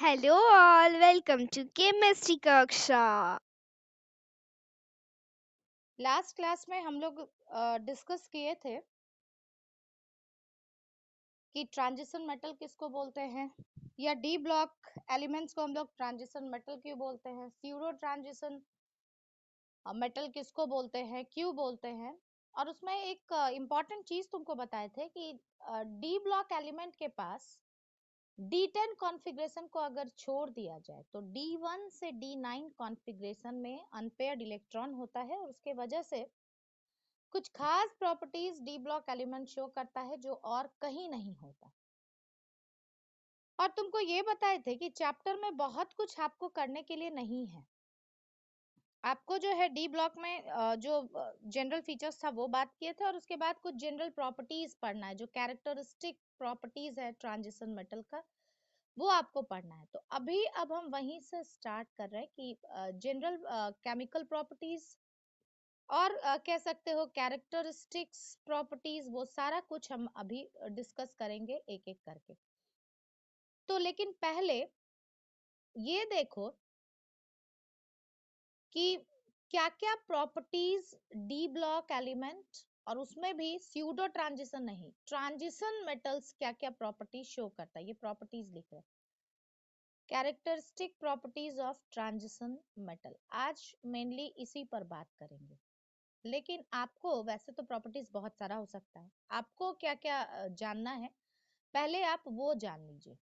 Hello all, welcome to Chemistry कक्षा। Last class में हम लोग डिस्कस किए थे कि ट्रांजिशन मेटल किसको बोलते हैं या डी ब्लॉक एलिमेंट्स को हम लोग ट्रांजिशन मेटल क्यों बोलते हैं, स्यूडो ट्रांजिशन मेटल किसको बोलते हैं, क्यों बोलते हैं। और उसमें एक इम्पॉर्टेंट चीज तुमको बताए थे कि डी ब्लॉक एलिमेंट के पास D10 कॉन्फ़िगरेशन को अगर छोड़ दिया जाए तो D1 से D9 कॉन्फ़िगरेशन में अनपेयर्ड इलेक्ट्रॉन होता है और उसके वजह से कुछ खास properties D block element show करता है जो और कहीं नहीं होता। और तुमको ये बताए थे कि चैप्टर में बहुत कुछ आपको करने के लिए नहीं है। आपको जो है डी ब्लॉक में जो जनरल फीचर्स था वो बात किए थे और उसके बाद कुछ जनरल प्रॉपर्टीज पढ़ना है, जो कैरेक्टरिस्टिक प्रॉपर्टीज है ट्रांजिशन मेटल का, वो आपको पढ़ना है। तो अब हम वहीं से स्टार्ट कर रहे हैं कि जनरल केमिकल प्रॉपर्टीज और कह सकते हो कैरेक्टरिस्टिक्स प्रॉपर्टीज, वो सारा कुछ हम अभी डिस्कस करेंगे एक एक करके। तो लेकिन पहले ये देखो कि क्या क्या प्रॉपर्टीज डी ब्लॉक एलिमेंट, और उसमें भी स्यूडो ट्रांजिशन नहीं, ट्रांजिशन मेटल्स क्या क्या प्रॉपर्टीज शो करता है, ये प्रॉपर्टीज लिख रहे हैं। Characteristic properties of transition metal, आज मेनली इसी पर बात करेंगे। लेकिन आपको वैसे तो प्रॉपर्टीज बहुत सारा हो सकता है, आपको क्या क्या जानना है पहले आप वो जान लीजिए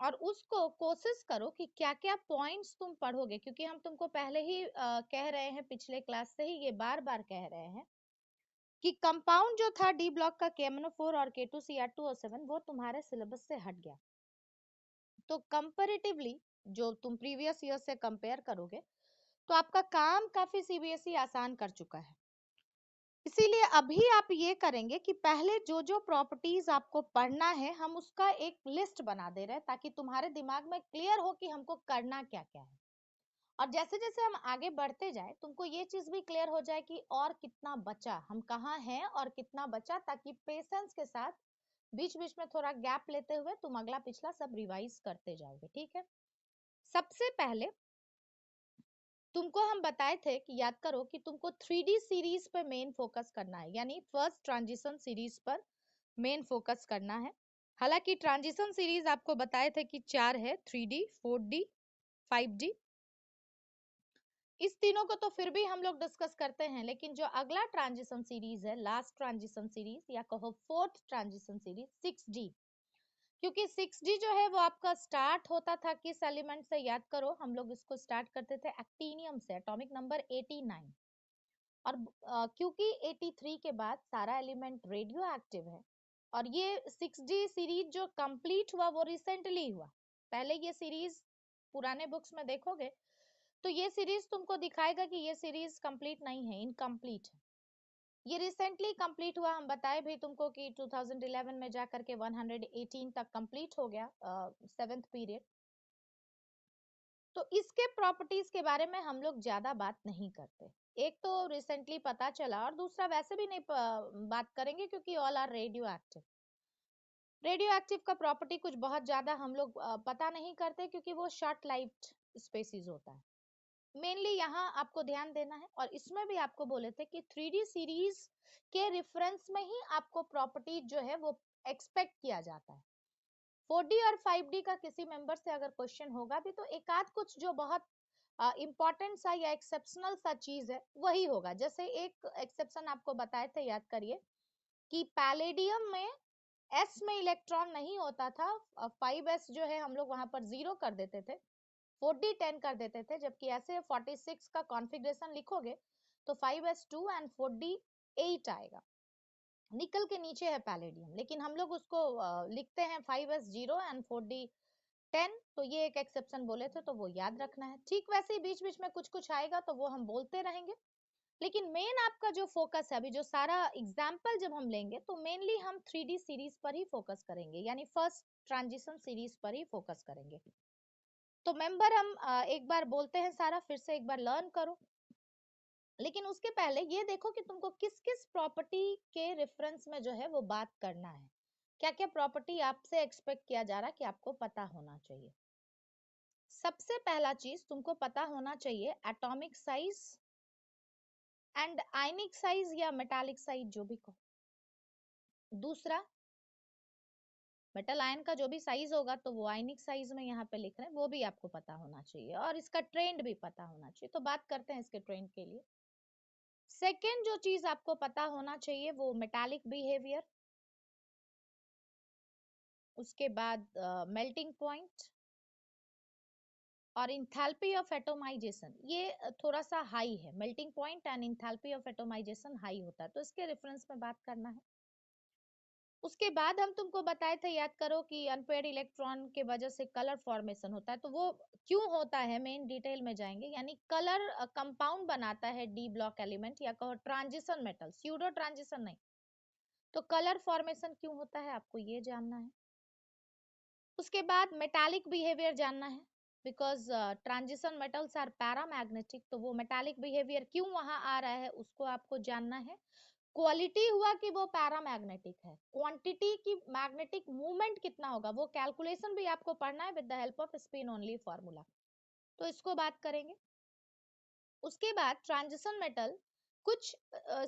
और उसको कोशिश करो कि क्या क्या पॉइंट्स तुम पढ़ोगे, क्योंकि हम तुमको पहले ही कह रहे हैं, पिछले क्लास से ही ये बार बार कह रहे हैं कि कंपाउंड जो था डी ब्लॉक का KMnO4 और K2Cr2O7 वो तुम्हारे सिलेबस से हट गया। तो कंपैरेटिवली जो तुम प्रीवियस ईयर से कंपेयर करोगे तो आपका काम काफी CBSE आसान कर चुका है। इसीलिए अभी आप ये करेंगे कि पहले जो जो प्रॉपर्टीज आपको पढ़ना है हम उसका एक लिस्ट बना दे रहे हैं, ताकि तुम्हारे दिमाग में क्लियर हो कि हमको करना क्या क्या है। और जैसे जैसे हम आगे बढ़ते जाए तुमको ये चीज भी क्लियर हो जाए कि और कितना बचा, हम कहाँ हैं और कितना बचा, ताकि पेशेंस के साथ बीच बीच में थोड़ा गैप लेते हुए तुम अगला पिछला सब रिवाइज करते जाओगे। ठीक है, सबसे पहले तुमको हम बताए थे कि याद करो कि तुमको 3D सीरीज पे मेन फोकस करना है, यानी फर्स्ट ट्रांजिशन सीरीज पर मेन फोकस करना है। हालांकि ट्रांजिशन सीरीज आपको बताए थे कि 4 है, 3D, 4D, 5D। इस तीनों को तो फिर भी हम लोग डिस्कस करते हैं, लेकिन जो अगला ट्रांजिशन सीरीज है, लास्ट ट्रांजिशन सीरीज या कहो फोर्थ ट्रांजिशन सीरीज, 6D। क्योंकि 6D जो है वो आपका स्टार्ट होता था किस एलिमेंट से, याद करो हम लोग इसको स्टार्ट करते थे एक्टीनियम से, एटॉमिक नंबर 89। और क्योंकि 83 के बाद सारा एलिमेंट रेडियो एक्टिव है, और ये 6D सीरीज जो कंप्लीट हुआ वो रिसेंटली हुआ। पहले ये सीरीज पुराने बुक्स में देखोगे तो ये सीरीज तुमको दिखाएगा कि ये सीरीज कंप्लीट नहीं है, इनकम्प्लीट है। ये रिसेंटली कंप्लीट हुआ, हम बताए भी तुमको कि 2011 में जाकर के 118 तक कंप्लीट हो गया, सेवेंथ पीरियड। तो इसके प्रॉपर्टीज के बारे में हम लोग ज्यादा बात नहीं करते। एक तो रिसेंटली पता चला और दूसरा वैसे भी नहीं बात करेंगे क्योंकि all are radioactive. Radioactive का प्रॉपर्टी कुछ बहुत ज्यादा हम लोग पता नहीं करते, क्योंकि वो शॉर्ट लाइफ स्पेसीज होता है। मेनली यहाँ आपको ध्यान देना है, और इसमें भी आपको बोले थे कि 3D सीरीज के रेफरेंस में ही आपको प्रॉपर्टी जो है वो एक्सपेक्ट किया जाता है। 4D और 5D का किसी मेंबर से अगर क्वेश्चन होगा भी तो एक आध कुछ जो बहुत इम्पोर्टेंट सा या एक्सेप्शनल सा चीज है वही होगा। जैसे एक एक्सेप्शन आपको बताए थे, याद करिए कि पैलेडियम में एस में इलेक्ट्रॉन नहीं होता था, 5s जो है हम लोग वहां पर 0 कर देते थे, 4D 10 कर देते थे, जबकि ऐसे 46 का कॉन्फ़िगरेशन लिखोगे तो 5s2 एंड 4D 8 आएगा। निकल के नीचे है पैलेडियम, लेकिन हम लोग उसको लिखते हैं 5s0 एंड 4D 10। तो ये एक एक्सेप्शन बोले थे, तो वो याद रखना है। ठीक वैसे ही बीच बीच में कुछ कुछ आएगा तो वो हम बोलते रहेंगे, लेकिन मेन आपका जो फोकस है अभी, जो सारा एग्जाम्पल जब हम लेंगे तो मेनली हम 3D सीरीज पर ही फोकस करेंगे, यानी फर्स्ट ट्रांजिशन सीरीज पर ही फोकस करेंगे। तो मेंबर हम एक बार बोलते हैं सारा, फिर से एक बार लर्न करो। लेकिन उसके पहले ये देखो कि तुमको किस किस प्रॉपर्टी के रेफरेंस में जो है वो बात करना है, क्या क्या प्रॉपर्टी आपसे एक्सपेक्ट किया जा रहा है कि आपको पता होना चाहिए। सबसे पहला चीज तुमको पता होना चाहिए atomic size and ionic size या मेटालिक साइज जो भी कहो। दूसरा, मेटल आयन का जो भी साइज होगा तो वो आयनिक साइज में यहाँ पे लिख रहे हैं, वो भी आपको पता होना चाहिए और इसका ट्रेंड भी पता होना चाहिए। तो बात करते हैं इसके ट्रेंड के लिए। सेकेंड जो चीज आपको पता होना चाहिए वो मेटालिक बिहेवियर, उसके बाद मेल्टिंग पॉइंट और इंथैल्पी ऑफ एटोमाइजेशन। ये थोड़ा सा हाई है, melting point and enthalpy of atomization high होता है, तो इसके रेफरेंस में बात करना है। उसके बाद हम तुमको बताए थे, याद करो, कि अनपेयर्ड इलेक्ट्रॉन के वजह से कलर फॉर्मेशन होता है। तो वो क्यों होता है मेन डिटेल में जाएंगे। यानी कलर कंपाउंड बनाता है डी ब्लॉक एलिमेंट या कहो ट्रांजिशन मेटल, स्यूडो ट्रांजिशन नहीं। तो कलर फॉर्मेशन क्यों होता है आपको ये जानना है। उसके बाद मेटालिक बिहेवियर जानना है, because transition metals are paramagnetic. तो वो मेटालिक बिहेवियर क्यों वहां आ रहा है उसको आपको जानना है। क्वालिटी हुआ कि वो पैरामैग्नेटिक है, क्वांटिटी की मैग्नेटिक मूवमेंट कितना होगा, वो कैलकुलेशन भी आपको पढ़ना है with the help off spin only formula. तो इसको बात करेंगे। उसके बाद ट्रांजिशन मेटल कुछ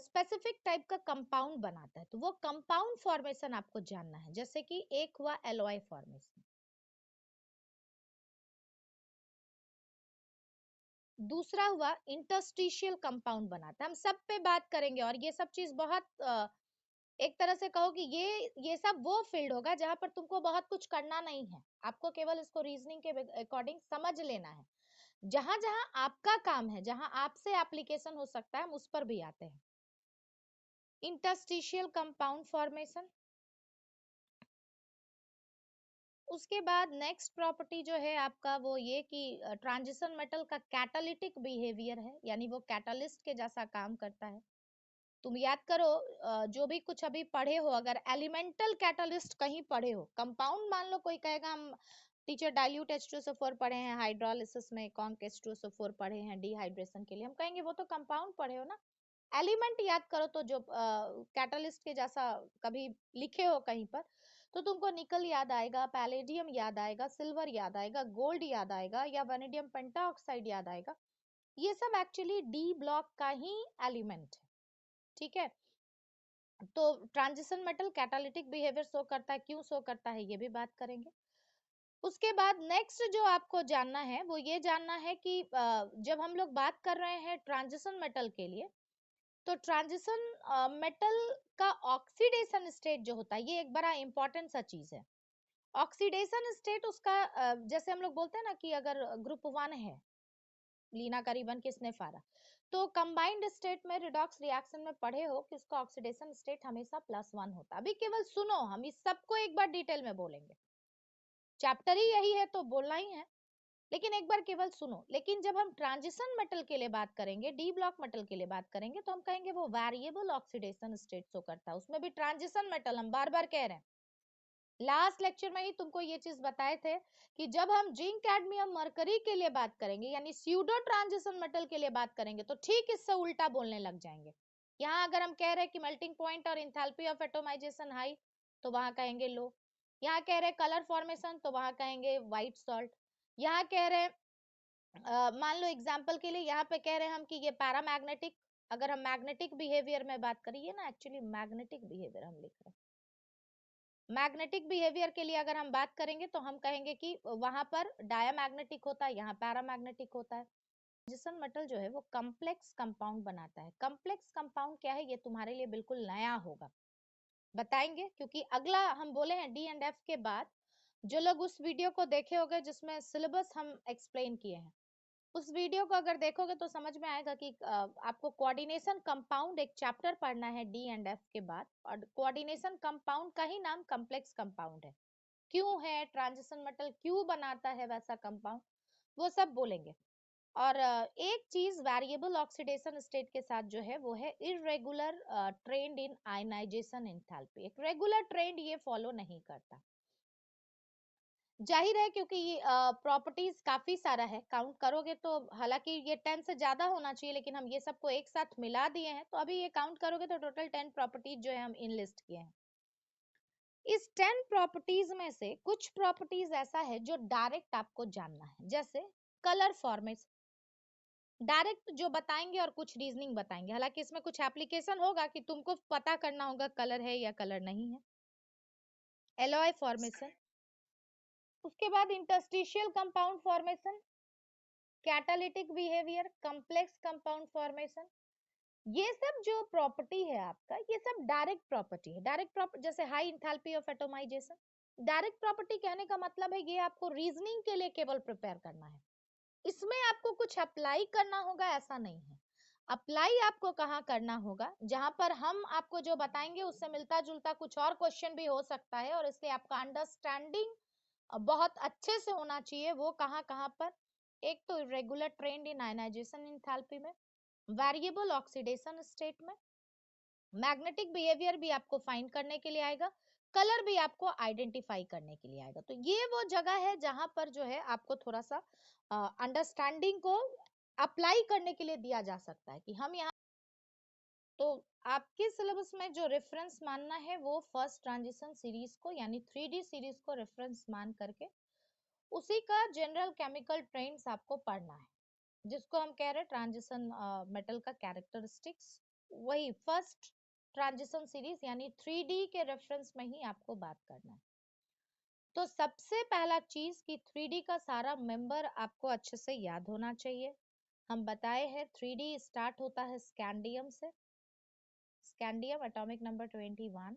स्पेसिफिक टाइप का कंपाउंड बनाता है, तो वो कंपाउंड फॉर्मेशन आपको जानना है। जैसे कि एक हुआ एलॉय फॉर्मेशन, दूसरा हुआ इंटरस्टिशियल कंपाउंड बनाता है। हम सब पे बात करेंगे और ये सब चीज बहुत एक तरह से कहो कि ये सब वो फील्ड होगा जहां पर तुमको बहुत कुछ करना नहीं है, आपको केवल इसको रीजनिंग के अकॉर्डिंग समझ लेना है। जहां जहां आपका काम है, जहां आपसे एप्लीकेशन हो सकता है, हम उस पर भी आते हैं। Interstitial compound formation. उसके बाद नेक्स्ट प्रॉपर्टी जो है आपका वो ये कि ट्रांजिशन मेटल का कैटालिटिक बिहेवियर है, यानी वो कैटालिस्ट के जैसा काम करता है। तुम याद करो, जो भी कुछ अभी पढ़े हो, अगर एलिमेंटल कैटालिस्ट कहीं पढ़े हो, कंपाउंड मान लो कोई कहेगा हम टीचर डाइल्यूट H2SO4 पढ़े हैं, हाइड्रोलिसिस में कॉन्क H2SO4 पढ़े हैं डिहाइड्रेशन के लिए, हम कहेंगे वो तो कंपाउंड पढ़े हो ना। एलिमेंट याद करो तो जो कैटालिस्ट के जैसा कभी लिखे हो कहीं पर, तो तुमको निकल याद आएगा, पैलेडियम याद आएगा, सिल्वर याद आएगा, गोल्ड याद आएगा, या वैनेडियम पेंटाऑक्साइड याद आएगा। ये सब एक्चुअली डी ब्लॉक का ही एलिमेंट है। ठीक है, तो transition metal catalytic behaviour show करता है, क्यों शो करता है ये भी बात करेंगे। उसके बाद नेक्स्ट जो आपको जानना है वो ये जानना है कि जब हम लोग बात कर रहे हैं ट्रांजिशन मेटल के लिए, तो ट्रांजिशन मेटल का ऑक्सीडेशन स्टेट जो होता है, ये एक बड़ा इंपॉर्टेंट सा चीज है। ऑक्सीडेशन स्टेट उसका जैसे हम लोग बोलते हैं ना कि अगर ग्रुप 1 है, लीना का रिबन किसने फाड़ा, तो कंबाइंड स्टेट में रिडॉक्स रिएक्शन में पढ़े हो कि उसका ऑक्सीडेशन स्टेट हमेशा +1 होता है। अभी केवल सुनो, हम इस सबको एक बार डिटेल में बोलेंगे, चैप्टर ही यही है तो बोलना ही है, लेकिन एक बार केवल सुनो। लेकिन जब हम ट्रांजिशन मेटल के लिए बात करेंगे, डी ब्लॉक मेटल के लिए बात करेंगे, तो हम कहेंगे वो वेरिएबल ऑक्सीडेशन स्टेट शो करता है, उसमें भी ट्रांजिशन मेटल। हम बार बार कह रहे हैं, लास्ट लेक्चर में ही तुमको ये चीज बताए थे कि जब हम जिंक कैडमियम मरकरी के लिए बात करेंगे, यानी स्यूडो ट्रांजिशन मेटल के लिए बात करेंगे, तो ठीक इससे उल्टा बोलने लग जाएंगे। यहाँ अगर हम कह रहे हैं कि मेल्टिंग पॉइंट और इंथैल्पी ऑफ एटोमाइजेशन हाई, तो वहां कहेंगे लो। यहाँ कह रहे हैं कलर फॉर्मेशन, तो वहां कहेंगे व्हाइट सॉल्ट। यहाँ कह रहे हैं मान लो एग्जाम्पल के लिए यहाँ पे कह रहे हैं हम कि ये पैरामैग्नेटिक, अगर हम मैग्नेटिक बिहेवियर में बात करिए ना, एक्चुअली मैग्नेटिक बिहेवियर हम लिख रहे हैं। मैग्नेटिक बिहेवियर के लिए अगर हम बात करेंगे तो हम कहेंगे कि वहां पर डायामैग्नेटिक होता है, यहाँ पैरामैग्नेटिक होता है। ट्रांजिशन मेटल जो है वो कॉम्प्लेक्स कंपाउंड बनाता है। कॉम्प्लेक्स कंपाउंड क्या है, ये तुम्हारे लिए बिल्कुल नया होगा, बताएंगे, क्योंकि अगला हम बोले हैं डी एंड एफ के बाद, जो लोग उस वीडियो को देखे होंगे जिसमें सिलेबस हम एक्सप्लेन किए हैं, उस वीडियो को अगर देखोगे तो समझ में आएगा कि आपको कोऑर्डिनेशन कंपाउंड एक चैप्टर पढ़ना है डी एंड एफ के बाद, और कोऑर्डिनेशन कंपाउंड का ही नाम कॉम्प्लेक्स कंपाउंड है। क्यों है, ट्रांजिशन मेटल क्यों बनाता है वैसा कंपाउंड, वो सब बोलेंगे। और एक चीज वेरिएबल ऑक्सीडेशन स्टेट के साथ जो है वो है इरेगुलर ट्रेंड इन आयनाइजेशन एंथैल्पी। एक रेगुलर ट्रेंड ये फॉलो नहीं करता, जाहिर है, क्योंकि ये प्रॉपर्टीज काफी सारा है, काउंट करोगे तो हालांकि ये 10 से ज्यादा होना चाहिए, लेकिन हम ये सबको एक साथ मिला दिए हैं, तो अभी ये काउंट करोगे तो टोटल 10 प्रॉपर्टीज जो है हम इन लिस्ट किए हैं। इस 10 प्रॉपर्टीज में से कुछ प्रॉपर्टीज ऐसा है जो डायरेक्ट आपको जानना है, जैसे कलर फॉर्मेशन, डायरेक्ट जो बताएंगे और कुछ रीजनिंग बताएंगे, हालांकि इसमें कुछ एप्लीकेशन होगा कि तुमको पता करना होगा कलर है या कलर नहीं है। एलॉय फॉर्मेशन, उसके बाद interstitial compound formation, catalytic behaviour, complex compound formation, ये सब जो प्रॉपर्टी है आपका, ये सब डायरेक्ट प्रॉपर्टी है। डायरेक्ट प्रॉपर्टी जैसे high enthalpy of atomisation, direct property कहने का मतलब है ये आपको रीजनिंग के लिए केवल प्रिपेयर करना है, इसमें आपको कुछ अप्लाई करना होगा ऐसा नहीं है। अप्लाई आपको कहाँ करना होगा, जहां पर हम आपको जो बताएंगे उससे मिलता जुलता कुछ और क्वेश्चन भी हो सकता है, और इसलिए आपका अंडरस्टैंडिंग बहुत अच्छे से होना चाहिए। वो कहाँ कहाँ पर, एक तो इरेगुलर ट्रेंड इन आयनाइजेशन एंथैल्पी में, वेरिएबल ऑक्सीडेशन स्टेट में, मैग्नेटिक बिहेवियर भी आपको फाइंड करने के लिए आएगा, कलर भी आपको आइडेंटिफाई करने के लिए आएगा। तो ये वो जगह है जहां पर जो है आपको थोड़ा सा अंडरस्टैंडिंग को अप्लाई करने के लिए दिया जा सकता है कि हम यहाँ। तो आपके सिलेबस में जो रेफरेंस मानना है वो फर्स्ट ट्रांजिशन सीरीज को यानी 3D सीरीज को रेफरेंस मान करके उसी का जनरल केमिकल ट्रेंड्स आपको पढ़ना है, जिसको हम कह रहे हैं ट्रांजिशन मेटल का कैरेक्टरिस्टिक्स, वही फर्स्ट ट्रांजिशन सीरीज यानी 3D के रेफरेंस में ही आपको बात करना है। तो सबसे पहला चीज कि 3D का सारा मेंबर आपको अच्छे से याद होना चाहिए। हम बताए हैं 3D स्टार्ट होता है स्कैंडियम से, स्कैंडियम एटॉमिक नंबर 21,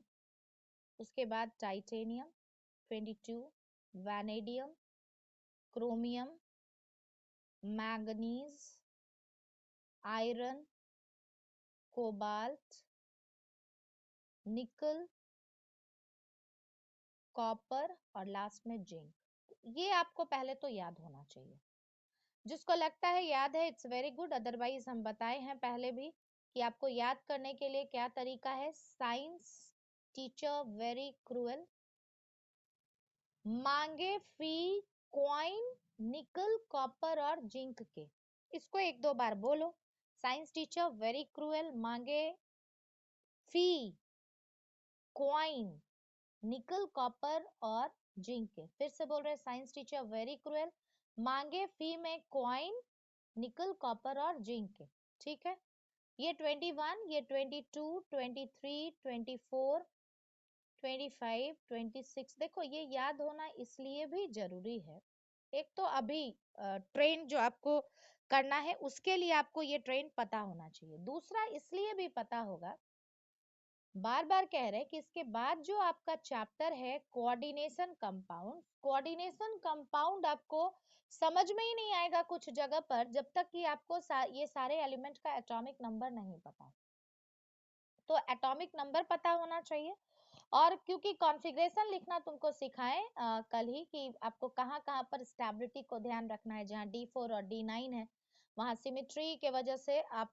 उसके बाद titanium 22, vanadium, chromium, manganese, iron, cobalt, निकल, कॉपर और लास्ट में जिंक। ये आपको पहले तो याद होना चाहिए। जिसको लगता है याद है इट्स वेरी गुड, अदरवाइज हम बताए हैं पहले भी कि आपको याद करने के लिए क्या तरीका है। साइंस टीचर वेरी क्रूएल, मांगे फी क्वाइन निकल कॉपर और जिंक के। इसको एक दो बार बोलो, साइंस टीचर वेरी क्रूएल, मांगे फी क्वाइन निकल कॉपर और जिंक के। फिर से बोल रहे हैं, साइंस टीचर वेरी क्रूएल, मांगे फी में क्वाइन निकल कॉपर और जिंक के। ठीक है, ये 21, ये 22, 23, 24, 25, 26, देखो ये याद होना इसलिए भी जरूरी है। एक तो अभी ट्रेन जो आपको करना है उसके लिए आपको ये ट्रेन पता होना चाहिए, दूसरा इसलिए भी पता होगा, बार बार कह रहे हैं कि इसके बाद जो आपका चैप्टर है कोऑर्डिनेशन कंपाउंड, कोऑर्डिनेशन कंपाउंड आपको समझ में ही नहीं आएगा कुछ जगह पर जब तक कि आपको ये सारे एलिमेंट का एटॉमिक नंबर नहीं पता। तो एटॉमिक नंबर पता होना चाहिए, और क्योंकि कॉन्फ़िगरेशन लिखना तुमको सिखाएं कल ही कि आपको कहाँ कहाँ पर स्टेबिलिटी को ध्यान रखना है, जहाँ D4 और D9 है वहां सिमेट्री के वजह से आप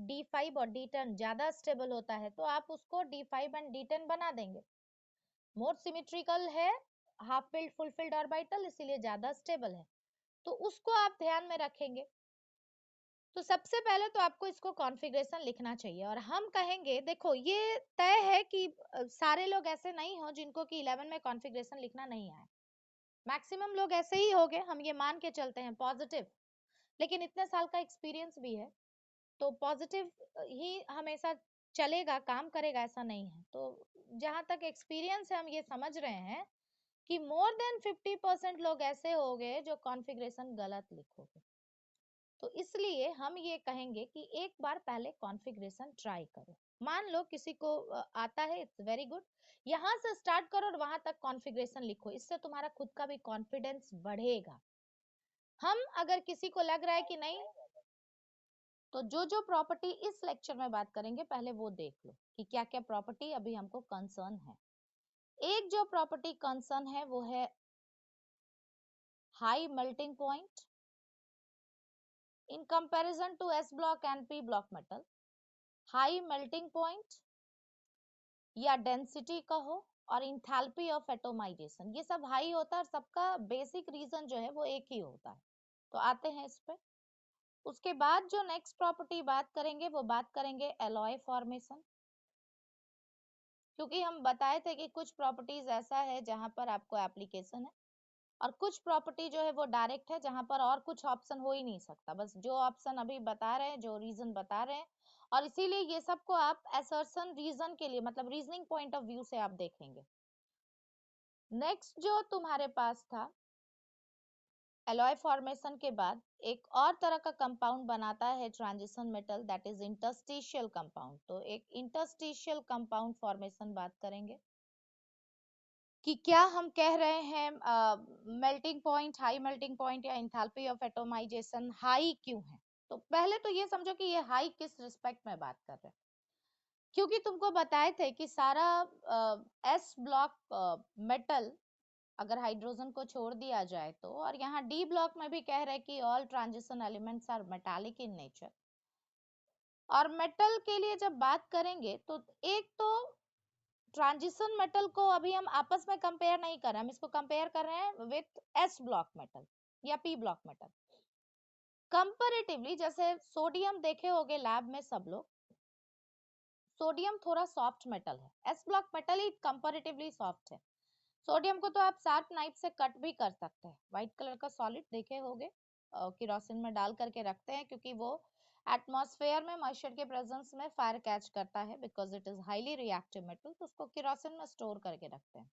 D5 और D10 ज्यादा स्टेबल होता है, तो आप उसको D5 एंड D10 बना देंगे। मोर सिमेट्रिकल है half filled full field orbital, इसीलिए ज्यादा स्टेबल है, तो उसको आप ध्यान में रखेंगे। तो सबसे पहले तो आपको इसको कॉन्फ़िगरेशन लिखना चाहिए, और हम कहेंगे देखो ये तय है कि सारे लोग ऐसे नहीं हो जिनको कि 11 में कॉन्फ़िगरेशन लिखना नहीं आए, मैक्सिमम लोग ऐसे ही हो गए, हम ये मान के चलते हैं पॉजिटिव, लेकिन इतने साल का एक्सपीरियंस भी है तो पॉजिटिव ही हमेशा चलेगा, काम करेगा ऐसा नहीं है। तो जहां तक एक्सपीरियंस है हम ये समझ रहे हैं कि मोर देन 50% लोग ऐसे हो गए जो कॉन्फ़िगरेशन गलत लिखोगे, तो इसलिए हम ये कहेंगे कि एक बार पहले कॉन्फ़िगरेशन ट्राई करो। मान लो किसी को आता है, इट्स वेरी गुड, यहाँ से स्टार्ट करो और वहां तक कॉन्फ़िगरेशन लिखो, इससे तुम्हारा खुद का भी कॉन्फिडेंस बढ़ेगा। हम अगर किसी को लग रहा है कि नहीं, तो जो जो प्रॉपर्टी इस लेक्चर में बात करेंगे पहले वो देख लो कि क्या क्या प्रॉपर्टी अभी हमको कंसर्न है। एक जो प्रॉपर्टी कंसर्न है वो है high melting point in comparison to s block and p block metal. High melting point या डेंसिटी कहो, और इंथैल्पी ऑफ एटोमाइजेशन, ये सब हाई होता है, और सबका बेसिक रीजन जो है वो एक ही होता है। तो आते हैं इस पे। उसके बाद जो नेक्स्ट प्रॉपर्टी बात करेंगे वो बात करेंगे एलॉय फॉर्मेशन। क्योंकि हम बताए थे कि कुछ प्रॉपर्टीज ऐसा है जहां पर आपको एप्लीकेशन है, और कुछ प्रॉपर्टी जो है वो डायरेक्ट है जहां पर और कुछ ऑप्शन हो ही नहीं सकता, बस जो ऑप्शन अभी बता रहे हैं, जो रीजन बता रहे हैं, और इसीलिए ये सबको आप असर्शन रीजन के लिए मतलब रीजनिंग पॉइंट ऑफ व्यू से आप देखेंगे। नेक्स्ट जो तुम्हारे पास था, एलॉय फॉर्मेशन के बाद एक और तरह का कंपाउंड बनाता है transition metal, that is interstitial compound. तो एक इंटरस्टिशियल कंपाउंड फॉर्मेशन बात करेंगे कि क्या हम कह रहे हैं melting point, high melting point या इंथैल्पी ऑफ एटोमाइजेशन हाई क्यों है। तो पहले तो ये समझो कि ये हाई किस रिस्पेक्ट में बात कर रहे हैं, क्योंकि तुमको बताए थे कि सारा एस ब्लॉक मेटल अगर हाइड्रोजन को छोड़ दिया जाए तो, और यहाँ डी ब्लॉक में भी कह रहे हैं कि all transition elements are metallic in nature. और मेटल के लिए जब बात करेंगे तो एक तो ट्रांजिशन मेटल को अभी हम आपस में कंपेयर नहीं कर रहे हैं, हम इसको कंपेयर कर रहे हैं विथ एस ब्लॉक मेटल या पी ब्लॉक मेटल। कंपैरेटिवली जैसे सोडियम देखे होंगे लैब में सब लोग, सोडियम थोड़ा सॉफ्ट मेटल है, एस ब्लॉक मेटल ही कंपैरेटिवली सॉफ्ट है। सोडियम को तो आप शार्प नाइफ से कट भी कर सकते हैं, व्हाइट कलर का सॉलिड देखे होंगे केरोसिन में डाल करके रखते हैं, क्योंकि वो एटमॉस्फेयर में मॉइस्चर के प्रेजेंस में फायर कैच करता है, because it is highly reactive metal, तो उसको केरोसिन में स्टोर करके रखते हैं।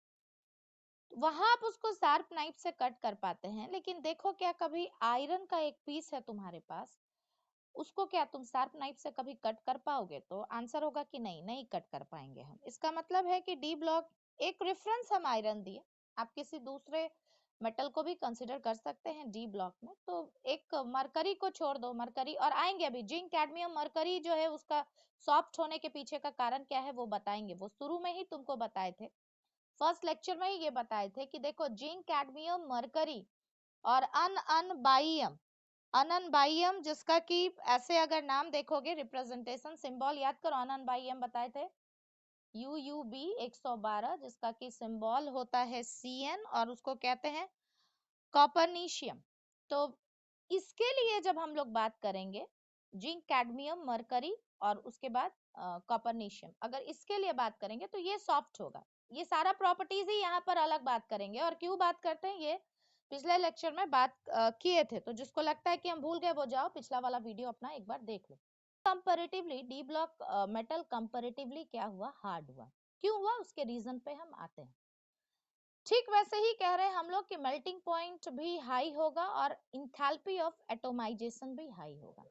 वहां आप उसको शार्प नाइफ से कट कर पाते हैं, लेकिन देखो क्या कभी आयरन का एक पीस है तुम्हारे पास, उसको क्या तुम शार्प नाइफ से कभी कट कर पाओगे? तो आंसर होगा कि नहीं, नहीं कट कर पाएंगे हम। इसका मतलब है कि डी ब्लॉक एक रेफरेंस हम आयरन दिए, आप किसी दूसरे मेटल को भी कंसिडर कर सकते हैं डी ब्लॉक में। तो एक मरकरी को छोड़ दो, मरकरी और आएंगे अभी जिंक कैडमियम मरकरी जो है उसका सॉफ्ट होने के पीछे का कारण क्या है वो बताएंगे, वो शुरू में ही तुमको बताए थे, फर्स्ट लेक्चर में ही ये बताए थे कि देखो जिंक कैडमियम मरकरी और अनअनबाइयम, अनअनबाइयम जिसका कि ऐसे अगर नाम देखोगे रिप्रेजेंटेशन सिंबल याद करो, अनअनबाइयम बताए थे UUB 112 जिसका कि सिंबल होता है CN और उसको कहते हैं कॉपरनीशियम। तो इसके लिए जब हम लोग बात करेंगे जिंक कैडमियम मरकरी और उसके बाद कॉपरनीशियम, अगर इसके लिए बात करेंगे तो ये सॉफ्ट होगा। ये सारा प्रॉपर्टीज ही यहाँ पर अलग बात करेंगे, और क्यों बात करते हैं ये पिछले लेक्चर में बात किए थे, तो जिसको लगता है कि हम भूल गए वो जाओ पिछला वाला वीडियो अपना एक बार देख लो। Comparatively D block metal comparatively क्या हुआ, हार्ड हुआ। क्यों हुआ उसके रीजन पे हम आते हैं। ठीक वैसे ही कह रहे हैं हम लोग कि मेल्टिंग पॉइंट भी हाई होगा और इंथैल्पी ऑफ एटोमाइजेशन भी हाई होगा।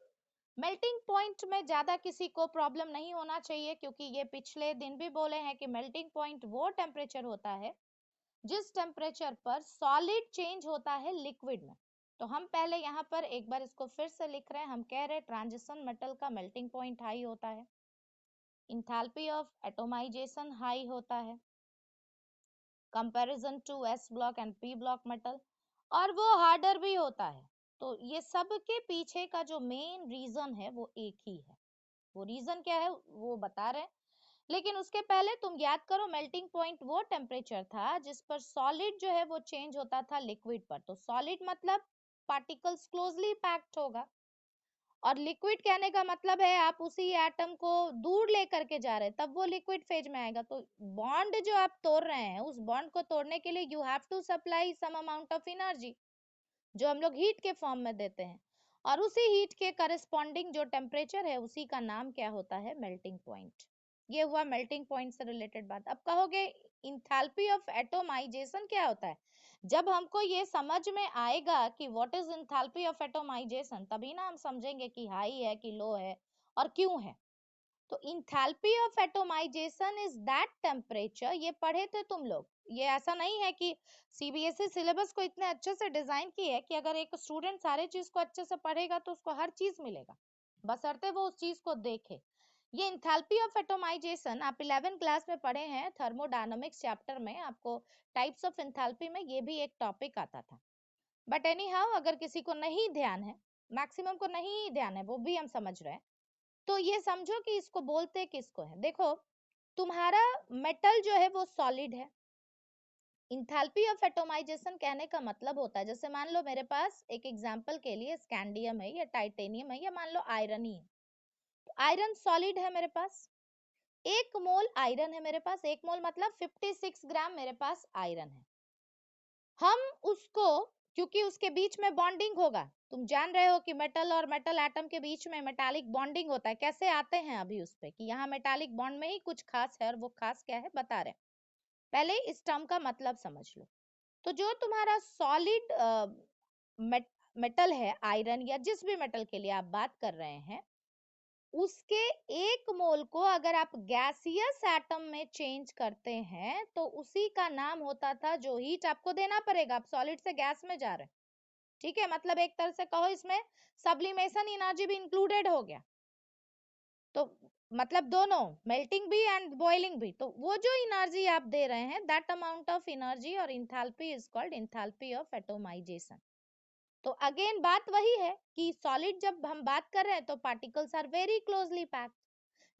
मेल्टिंग पॉइंट में ज्यादा किसी को प्रॉब्लम नहीं होना चाहिए, क्योंकि ये पिछले दिन भी बोले हैं कि मेल्टिंग पॉइंट वो टेम्परेचर होता है जिस टेम्परेचर पर सॉलिड चेंज होता है लिक्विड में। तो हम पहले यहाँ पर एक बार इसको फिर से लिख रहे हैं, हम कह रहे हैं ट्रांजिशन मेटल का मेल्टिंग पॉइंट हाई होता है, इंथैल्पी ऑफ एटोमाइजेशन हाई होता है comparison to s block and p block metal, और वो हार्डर भी होता है। तो ये सब के पीछे का जो मेन रीजन है वो एक ही है, वो रीजन क्या है वो बता रहे हैं। लेकिन उसके पहले तुम याद करो मेल्टिंग पॉइंट वो टेम्परेचर था जिस पर सॉलिड जो है वो चेंज होता था लिक्विड पर। तो सॉलिड मतलब पार्टिकल्स क्लोजली पैक्ड होगा, और लिक्विड कहने का मतलब है आप उसी एटम को दूर लेकर के जा रहे हैं तब वो लिक्विड फेज में आएगा। तो बॉन्ड जो आप तोड़ रहे हैं उस बॉन्ड को तोड़ने के लिए you have to supply some amount of energy जो हम लोग हीट के फॉर्म में देते हैं, और उसी हीट के करस्पॉन्डिंग जो टेम्परेचर है उसी का नाम क्या होता है, मेल्टिंग पॉइंट। ये हुआ मेल्टिंग पॉइंट से रिलेटेड बात। अब कहोगे इंथैल्पी ऑफ एटोमाइजेशन क्या होता है। जब हमको ये समझ में आएगा कि what is enthalpy of atomisation, तभी ना हम समझेंगे कि हाई है कि लो है और क्यों है। तो enthalpy of atomisation is that temperature, ये पढ़े थे तुम लोग, ये ऐसा नहीं है कि सीबीएसई सिलेबस को इतने अच्छे से डिजाइन की है कि अगर एक स्टूडेंट सारे चीज को अच्छे से पढ़ेगा तो उसको हर चीज मिलेगा, बशर्ते वो उस चीज को देखे। ये इंथैल्पी ऑफ एटोमाइजेशन आप 11th क्लास में पढ़े हैं थर्मोडायनामिक्स चैप्टर में, आपको टाइप्स ऑफ इंथैल्पी में ये भी एक टॉपिक आता था। बट एनी हाउ अगर किसी को नहीं ध्यान है, मैक्सिमम को नहीं ध्यान है, वो भी हम समझ रहे हैं, तो ये समझो कि इसको बोलते किसको है। देखो तुम्हारा मेटल जो है वो सॉलिड है, इंथैल्पी ऑफ एटोमाइजेशन कहने का मतलब होता है, जैसे मान लो मेरे पास एक एग्जांपल के लिए स्कैंडियम है या टाइटेनियम है या मान लो आयरन ही है, तो आयरन सॉलिड है मेरे पास, 1 मोल आयरन है मेरे पास, 1 मोल मतलब 56 ग्राम मेरे पास आयरन है। हम उसको, क्योंकि उसके बीच में बॉन्डिंग होगा, तुम जान रहे हो कि मेटल और मेटल एटम के बीच में मेटालिक बॉन्डिंग होता है, कैसे आते हैं अभी उस पे कि यहाँ मेटालिक बॉन्ड में ही कुछ खास है, और वो खास क्या है बता रहे हैं। पहले इस टर्म का मतलब समझ लो। तो जो तुम्हारा सॉलिड मेटल है, आयरन या जिस भी मेटल के लिए आप बात कर रहे हैं, उसके 1 मोल को अगर आप गैसियस एटम में चेंज करते हैं तो उसी का नाम होता था, जो हीट आपको देना पड़ेगा, आप सॉलिड से गैस में जा रहे हैं, ठीक है, मतलब एक तरह से कहो इसमें सब्लिमेशन एनर्जी भी इंक्लूडेड हो गया, तो मतलब दोनों मेल्टिंग भी एंड बॉइलिंग भी, तो वो जो एनर्जी आप दे रहे हैं, दैट अमाउंट ऑफ एनर्जी और enthalpy is called enthalpy of atomisation. तो अगेन बात वही है कि सॉलिड जब हम बात कर रहे हैं तो particles are very closely packed,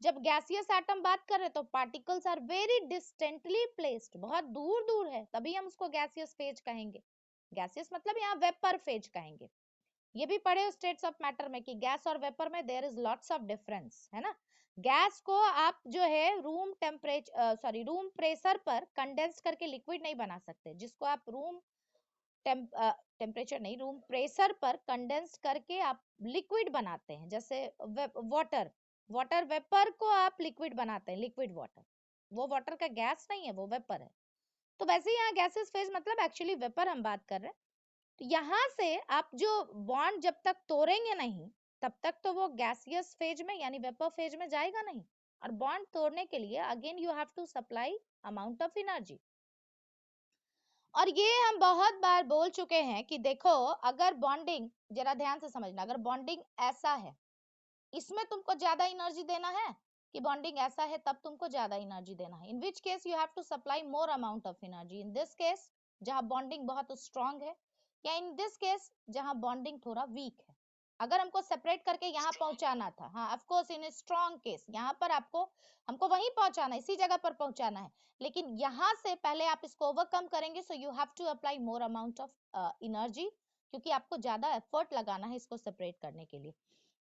जब गैसियस एटम बात कर रहे हैं तो particles are very distantly placed, बहुत दूर दूर है, तभी हम उसको गैसियस फेज कहेंगे। गैसियस मतलब यहाँ वेपर फेज कहेंगे। ये भी पढ़े स्टेट्स ऑफ मैटर में कि गैस और वेपर में there is lots of difference, है ना। गैस को आप जो है रूम प्रेशर पर कंडेंस करके लिक्विड नहीं बना सकते, जिसको आप टेम्परेचर नहीं, रूम प्रेशर पर कंडेंस करके आप लिक्विड बनाते हैं, जैसे वाटर, वाटर वेपर को आप लिक्विड बनाते हैं, लिक्विड वाटर, वो वाटर का गैस नहीं है, वो वेपर है। तो वैसे ही यहाँ गैसेस फेज मतलब एक्चुअली वेपर हम बात कर रहे हैं। तो यहाँ से आप जो बॉन्ड जब तक तोड़ेंगे नहीं, तब तक तो वो गैसियस फेज में यानी वेपर फेज में जाएगा नहीं, और बॉन्ड तोड़ने के लिए again you have to supply amount of energy. और ये हम बहुत बार बोल चुके हैं कि देखो, अगर बॉन्डिंग, जरा ध्यान से समझना, अगर बॉन्डिंग ऐसा है, इसमें तुमको ज्यादा एनर्जी देना है, कि बॉन्डिंग ऐसा है तब तुमको ज्यादा एनर्जी देना है, in which case you have to supply more amount of energy, in this case जहां बॉन्डिंग बहुत स्ट्रांग है, या इन दिस केस जहां बॉन्डिंग थोड़ा वीक है। अगर हमको सेपरेट करके यहाँ पहुंचाना था, हाँ of course in strong case यहाँ पर आपको, हमको वहीं पहुंचाना है, इसी जगह पर पहुंचाना है, लेकिन यहाँ से पहले आप इसको ओवरकम करेंगे, so you have to apply more amount of energy, क्योंकि आपको ज्यादा एफर्ट लगाना है इसको सेपरेट करने के लिए।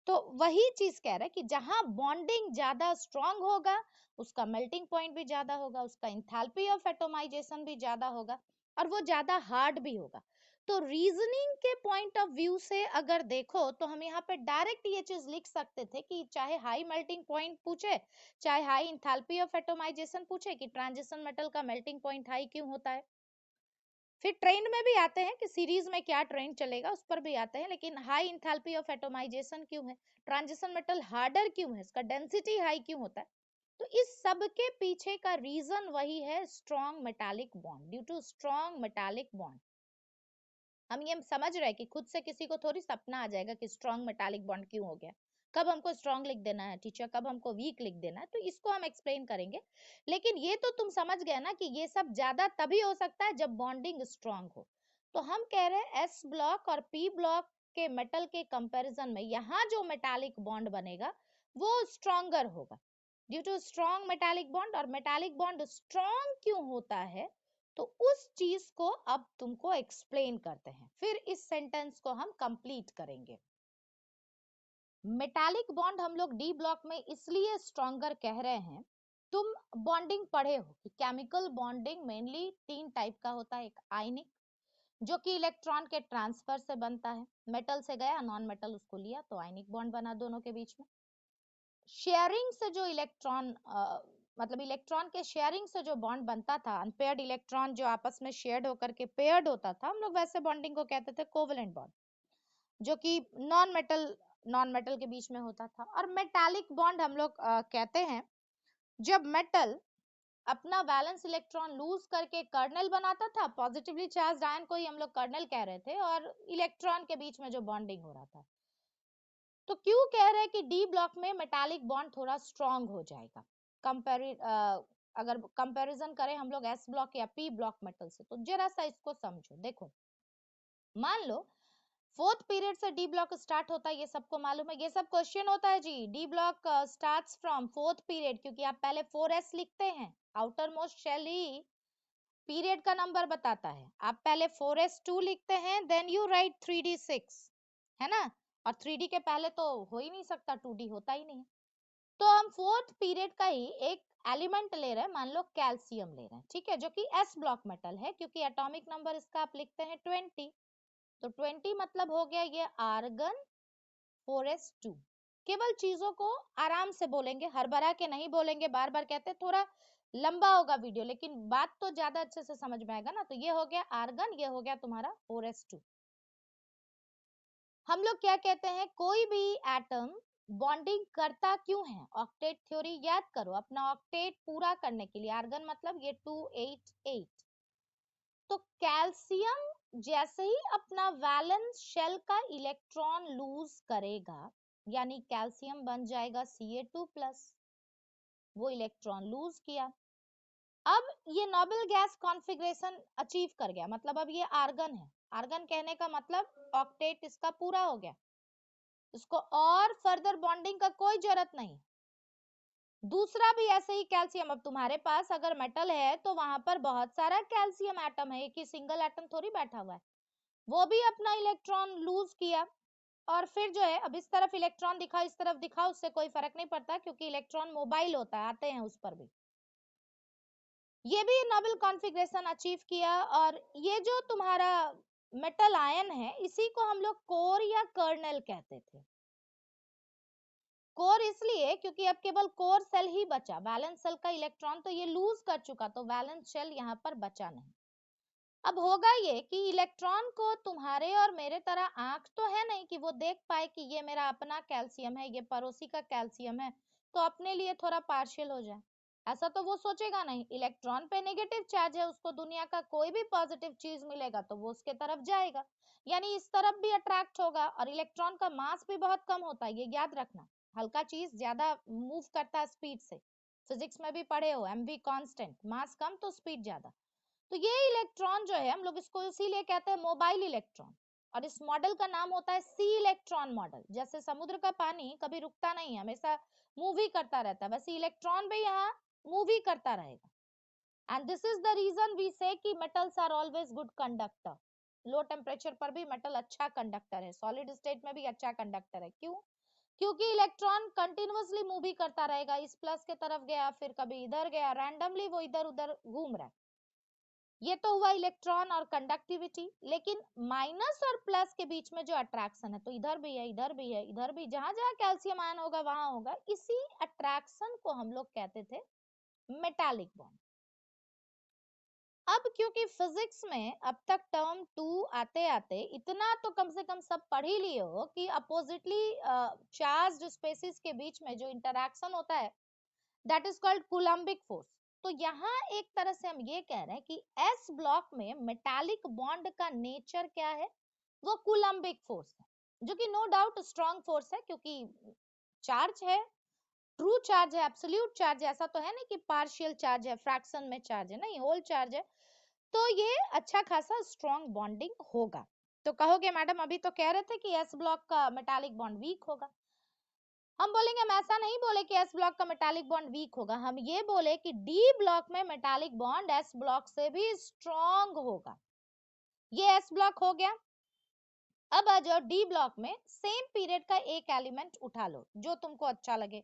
तो वही चीज कह रहा है कि जहां बॉन्डिंग ज्यादा स्ट्रांग होगा, उसका मेल्टिंग पॉइंट भी ज्यादा होगा, उसका इंथैल्पी ऑफ एटोमाइजेशन भी ज्यादा होगा, और वो ज्यादा हार्ड भी होगा। तो रीजनिंग के पॉइंट ऑफ व्यू से अगर देखो तो हम यहाँ पे डायरेक्ट ये चीज लिख सकते थे कि चाहे हाई मेल्टिंग पॉइंट पूछे, चाहे हाई इंथैल्पी ऑफ एटोमाइजेशन पूछे, कि ट्रांजिशन मेटल का मेल्टिंग पॉइंट हाई क्यों होता है। फिर ट्रेंड में भी आते हैं कि सीरीज में क्या ट्रेंड चलेगा, उस पर भी आते हैं, लेकिन हाई इंथैल्पी ऑफ एटोमाइजेशन क्यों है, ट्रांजिशन मेटल हार्डर क्यों है, इसका डेंसिटी हाई क्यों होता है। तो इस सब के पीछे का रीजन वही है, strong metallic bond, due to strong metallic bond. हम ये समझ रहे हैं कि खुद से किसी को थोड़ी सपना आ जाएगा कि स्ट्रॉन्ग मेटालिक बॉन्ड क्यों हो गया, कब हमको स्ट्रॉन्ग लिख देना है टीचर, कब हमको वीक लिख देना है, तो इसको हम एक्सप्लेन करेंगे। लेकिन ये तो तुम समझ गए ना कि ये सब ज्यादा तभी हो सकता है जब बॉन्डिंग स्ट्रॉन्ग हो। तो हम कह रहे हैं एस ब्लॉक और पी ब्लॉक के मेटल के कंपैरिजन में यहाँ जो मेटालिक बॉन्ड बनेगा वो स्ट्रॉन्गर होगा, due to strong metallic bond. और मेटालिक बॉन्ड स्ट्रॉन्ग क्यों होता है, तो उस चीज को अब तुमको एक्सप्लेन करते हैं, फिर इस सेंटेंस को हम कंप्लीट करेंगे। मेटालिक बॉन्ड हम लोग डी ब्लॉक में इसलिए स्ट्रॉन्गर कह रहे हैं, तुम बॉन्डिंग पढ़े हो कि केमिकल बॉन्डिंग मेनली 3 टाइप का होता है। एक आयनिक, जो कि इलेक्ट्रॉन के ट्रांसफर से बनता है, मेटल से गया नॉन मेटल उसको लिया तो आयनिक बॉन्ड बना दोनों के बीच में। शेयरिंग से जो इलेक्ट्रॉन मतलब इलेक्ट्रॉन के शेयरिंग से जो बॉन्ड बनता था, अनपेयर्ड इलेक्ट्रॉन जो आपस में शेयर्ड होकर के पेयर्ड होता था, हम लोग वैसे बॉन्डिंग को कहते थे कोवेलेंट बॉन्ड, जो कि नॉन मेटल के बीच में होता था। और मेटालिक बॉन्ड हम लोग कहते हैं जब मेटल अपना वैलेंस इलेक्ट्रॉन लूज करके कर्नल बनाता था, पॉजिटिवली चार्ज आयन को ही हम लोग कर्नल कह रहे थे, और इलेक्ट्रॉन के बीच में जो बॉन्डिंग हो रहा था। तो क्यों कह रहे हैं कि डी ब्लॉक में मेटालिक बॉन्ड थोड़ा स्ट्रांग हो जाएगा, अगर कंपैरिजन करें हम लोग एस ब्लॉक या पी ब्लॉक मेटल से, तो जरा सा इसको समझो। देखो, मान लो फोर्थ पीरियड से डी ब्लॉक स्टार्ट होता है, ये सबको मालूम है, ये सब क्वेश्चन होता है जी। D block starts from fourth period, क्योंकि आप पहले 4s लिखते हैं, आउटर मोस्ट शेल ही पीरियड का नंबर बताता है। आप पहले 4s2 लिखते हैं, देन यू राइट 3d6, है ना। और 3d के पहले तो हो ही नहीं सकता, 2d होता ही नहीं। तो हम फोर्थ पीरियड का ही एक एलिमेंट ले रहे हैं, मान लो कैल्शियम ले रहे हैं, ठीक है, जो कि एस ब्लॉक मेटल है, क्योंकि एटॉमिक नंबर इसका आप लिखते हैं 20। तो 20 मतलब हो गया ये आर्गन 4s2। केवल चीजों को आराम से बोलेंगे, हड़बड़ा के नहीं बोलेंगे, बार बार कहते हैं, थोड़ा लंबा होगा वीडियो, लेकिन बात तो ज्यादा अच्छे से समझ में आएगा ना। तो ये हो गया आर्गन, ये हो गया तुम्हारा 4s2। हम लोग क्या कहते हैं, कोई भी एटम बॉन्डिंग करता क्यों है, ऑक्टेट थ्योरी याद करो, अपना ऑक्टेट पूरा करने के लिए। आर्गन मतलब ये 288। तो कैल्शियम जैसे ही अपना वैलेंस शेल का इलेक्ट्रॉन लूज करेगा, यानी कैल्शियम बन जाएगा Ca2+, वो इलेक्ट्रॉन लूज किया। अब ये नोबल गैस कॉन्फ़िगरेशन अचीव कर गया, मतलब अब ये आर्गन है। आर्गन कहने का मतलब ऑक्टेट इसका पूरा हो गया, इसको और फर्दर बॉन्डिंग का कोई जरूरत नहीं। दूसरा भी ऐसे ही कैल्शियम, अब तुम्हारे पास अगर मेटल है तो वहां पर बहुत सारा कैल्शियम एटम है, एक ही सिंगल एटम थोड़ी बैठा हुआ है। वो भी अपना इलेक्ट्रॉन लूज किया, और फिर जो है, अब इस तरफ इलेक्ट्रॉन दिखा, इस तरफ दिखा, उससे कोई फर्क नहीं पड़ता, क्योंकि इलेक्ट्रॉन मोबाइल होता है, आते हैं उस पर भी। ये भी नोबल कॉन्फ़िगरेशन अचीव किया। और ये जो तुम्हारा मेटल आयन है, इसी को हम लोग कोर या कर्नल कहते थे। कोर इसलिए क्योंकि अब केवल कोर सेल ही बचा, वैलेंस सेल का इलेक्ट्रॉन तो ये लूज कर चुका, तो वैलेंस शेल यहाँ पर बचा नहीं। अब होगा ये कि इलेक्ट्रॉन को तुम्हारे और मेरे तरह आंख तो है नहीं कि वो देख पाए कि ये मेरा अपना कैल्शियम है, ये पड़ोसी का कैल्शियम है, तो अपने लिए थोड़ा पार्शियल हो जाए, ऐसा तो वो सोचेगा नहीं। इलेक्ट्रॉन पे नेगेटिव चार्ज है, उसको दुनिया का कोई भी पॉजिटिव चीज मिलेगा तो वो उसके तरफ जाएगा, यानी इस तरफ भी अट्रैक्ट होगा। और इलेक्ट्रॉन का मास भी बहुत कम होता है, ये याद रखना। हल्का चीज ज्यादा मूव करता है स्पीड से, फिजिक्स में भी पढ़े हो, mv कांस्टेंट, मास कम तो स्पीड ज्यादा। तो ये इलेक्ट्रॉन जो है, हम लोग इसको इसीलिए कहते हैं मोबाइल इलेक्ट्रॉन, और इस मॉडल का नाम होता है सी इलेक्ट्रॉन मॉडल। जैसे समुद्र का पानी कभी रुकता नहीं है, हमेशा मूव ही करता रहता है, वैसे इलेक्ट्रॉन भी यहाँ मूव ही करता रहेगा। And this is the reason we say कि metals are always good conductor. Low temperature पर भी मेटल अच्छा कंडक्टर है, सॉलिड स्टेट में भी अच्छा कंडक्टर है। क्यों? क्योंकि इलेक्ट्रॉन कंटिन्यूअसली मूव ही करता रहेगा, इस प्लस के तरफ गया, फिर कभी इधर गया, रैंडमली वो इधर उधर घूम रहा है। ये तो हुआ इलेक्ट्रॉन और कंडक्टिविटी। लेकिन माइनस और प्लस के बीच में जो अट्रैक्शन है, तो इधर भी है, इधर भी है, इधर भी, जहां जहां कैल्शियम आयन होगा वहां होगा, इसी अट्रैक्शन को हम लोग कहते थे मेटालिक बॉन्ड। अब क्योंकि फिजिक्स में अब तक टर्म 2 आते आते इतना तो कम से कम सब पढ़ ही लिए हो कि अपोजिटली चार्ज्ड स्पेसिस के बीच में जो इंटरैक्शन होता है, that is called Coulombic force. तो यहाँ एक तरह से हम ये कह रहे हैं कि एस ब्लॉक में मेटालिक बॉन्ड का नेचर क्या है, वो कूलम्बिक फोर्स है, जो कि नो डाउट स्ट्रॉन्ग फोर्स है, क्योंकि चार्ज है, ट्रू चार्ज है, एब्सोल्यूट चार्ज है, ऐसा तो है नहीं कि पार्शियल चार्ज है, फ्रैक्शन में चार्ज है, नहीं, होल चार्ज है। तो ये अच्छा खासा स्ट्रॉन्ग बॉन्डिंग होगा। तो कहोगे मैडम अभी तो कह रहे थे कि एस ब्लॉक का मेटालिक बॉन्ड वीक होगा। हम बोलेंगे हम ऐसा नहीं बोले कि एस ब्लॉक का मेटालिक बॉन्ड वीक होगा, हम ये बोले कि डी ब्लॉक में मेटालिक बॉन्ड एस ब्लॉक से भी स्ट्रॉन्ग होगा। ये एस ब्लॉक हो गया। अब आ जाओ डी ब्लॉक में, सेम पीरियड का एक एलिमेंट उठा लो जो तुमको अच्छा लगे,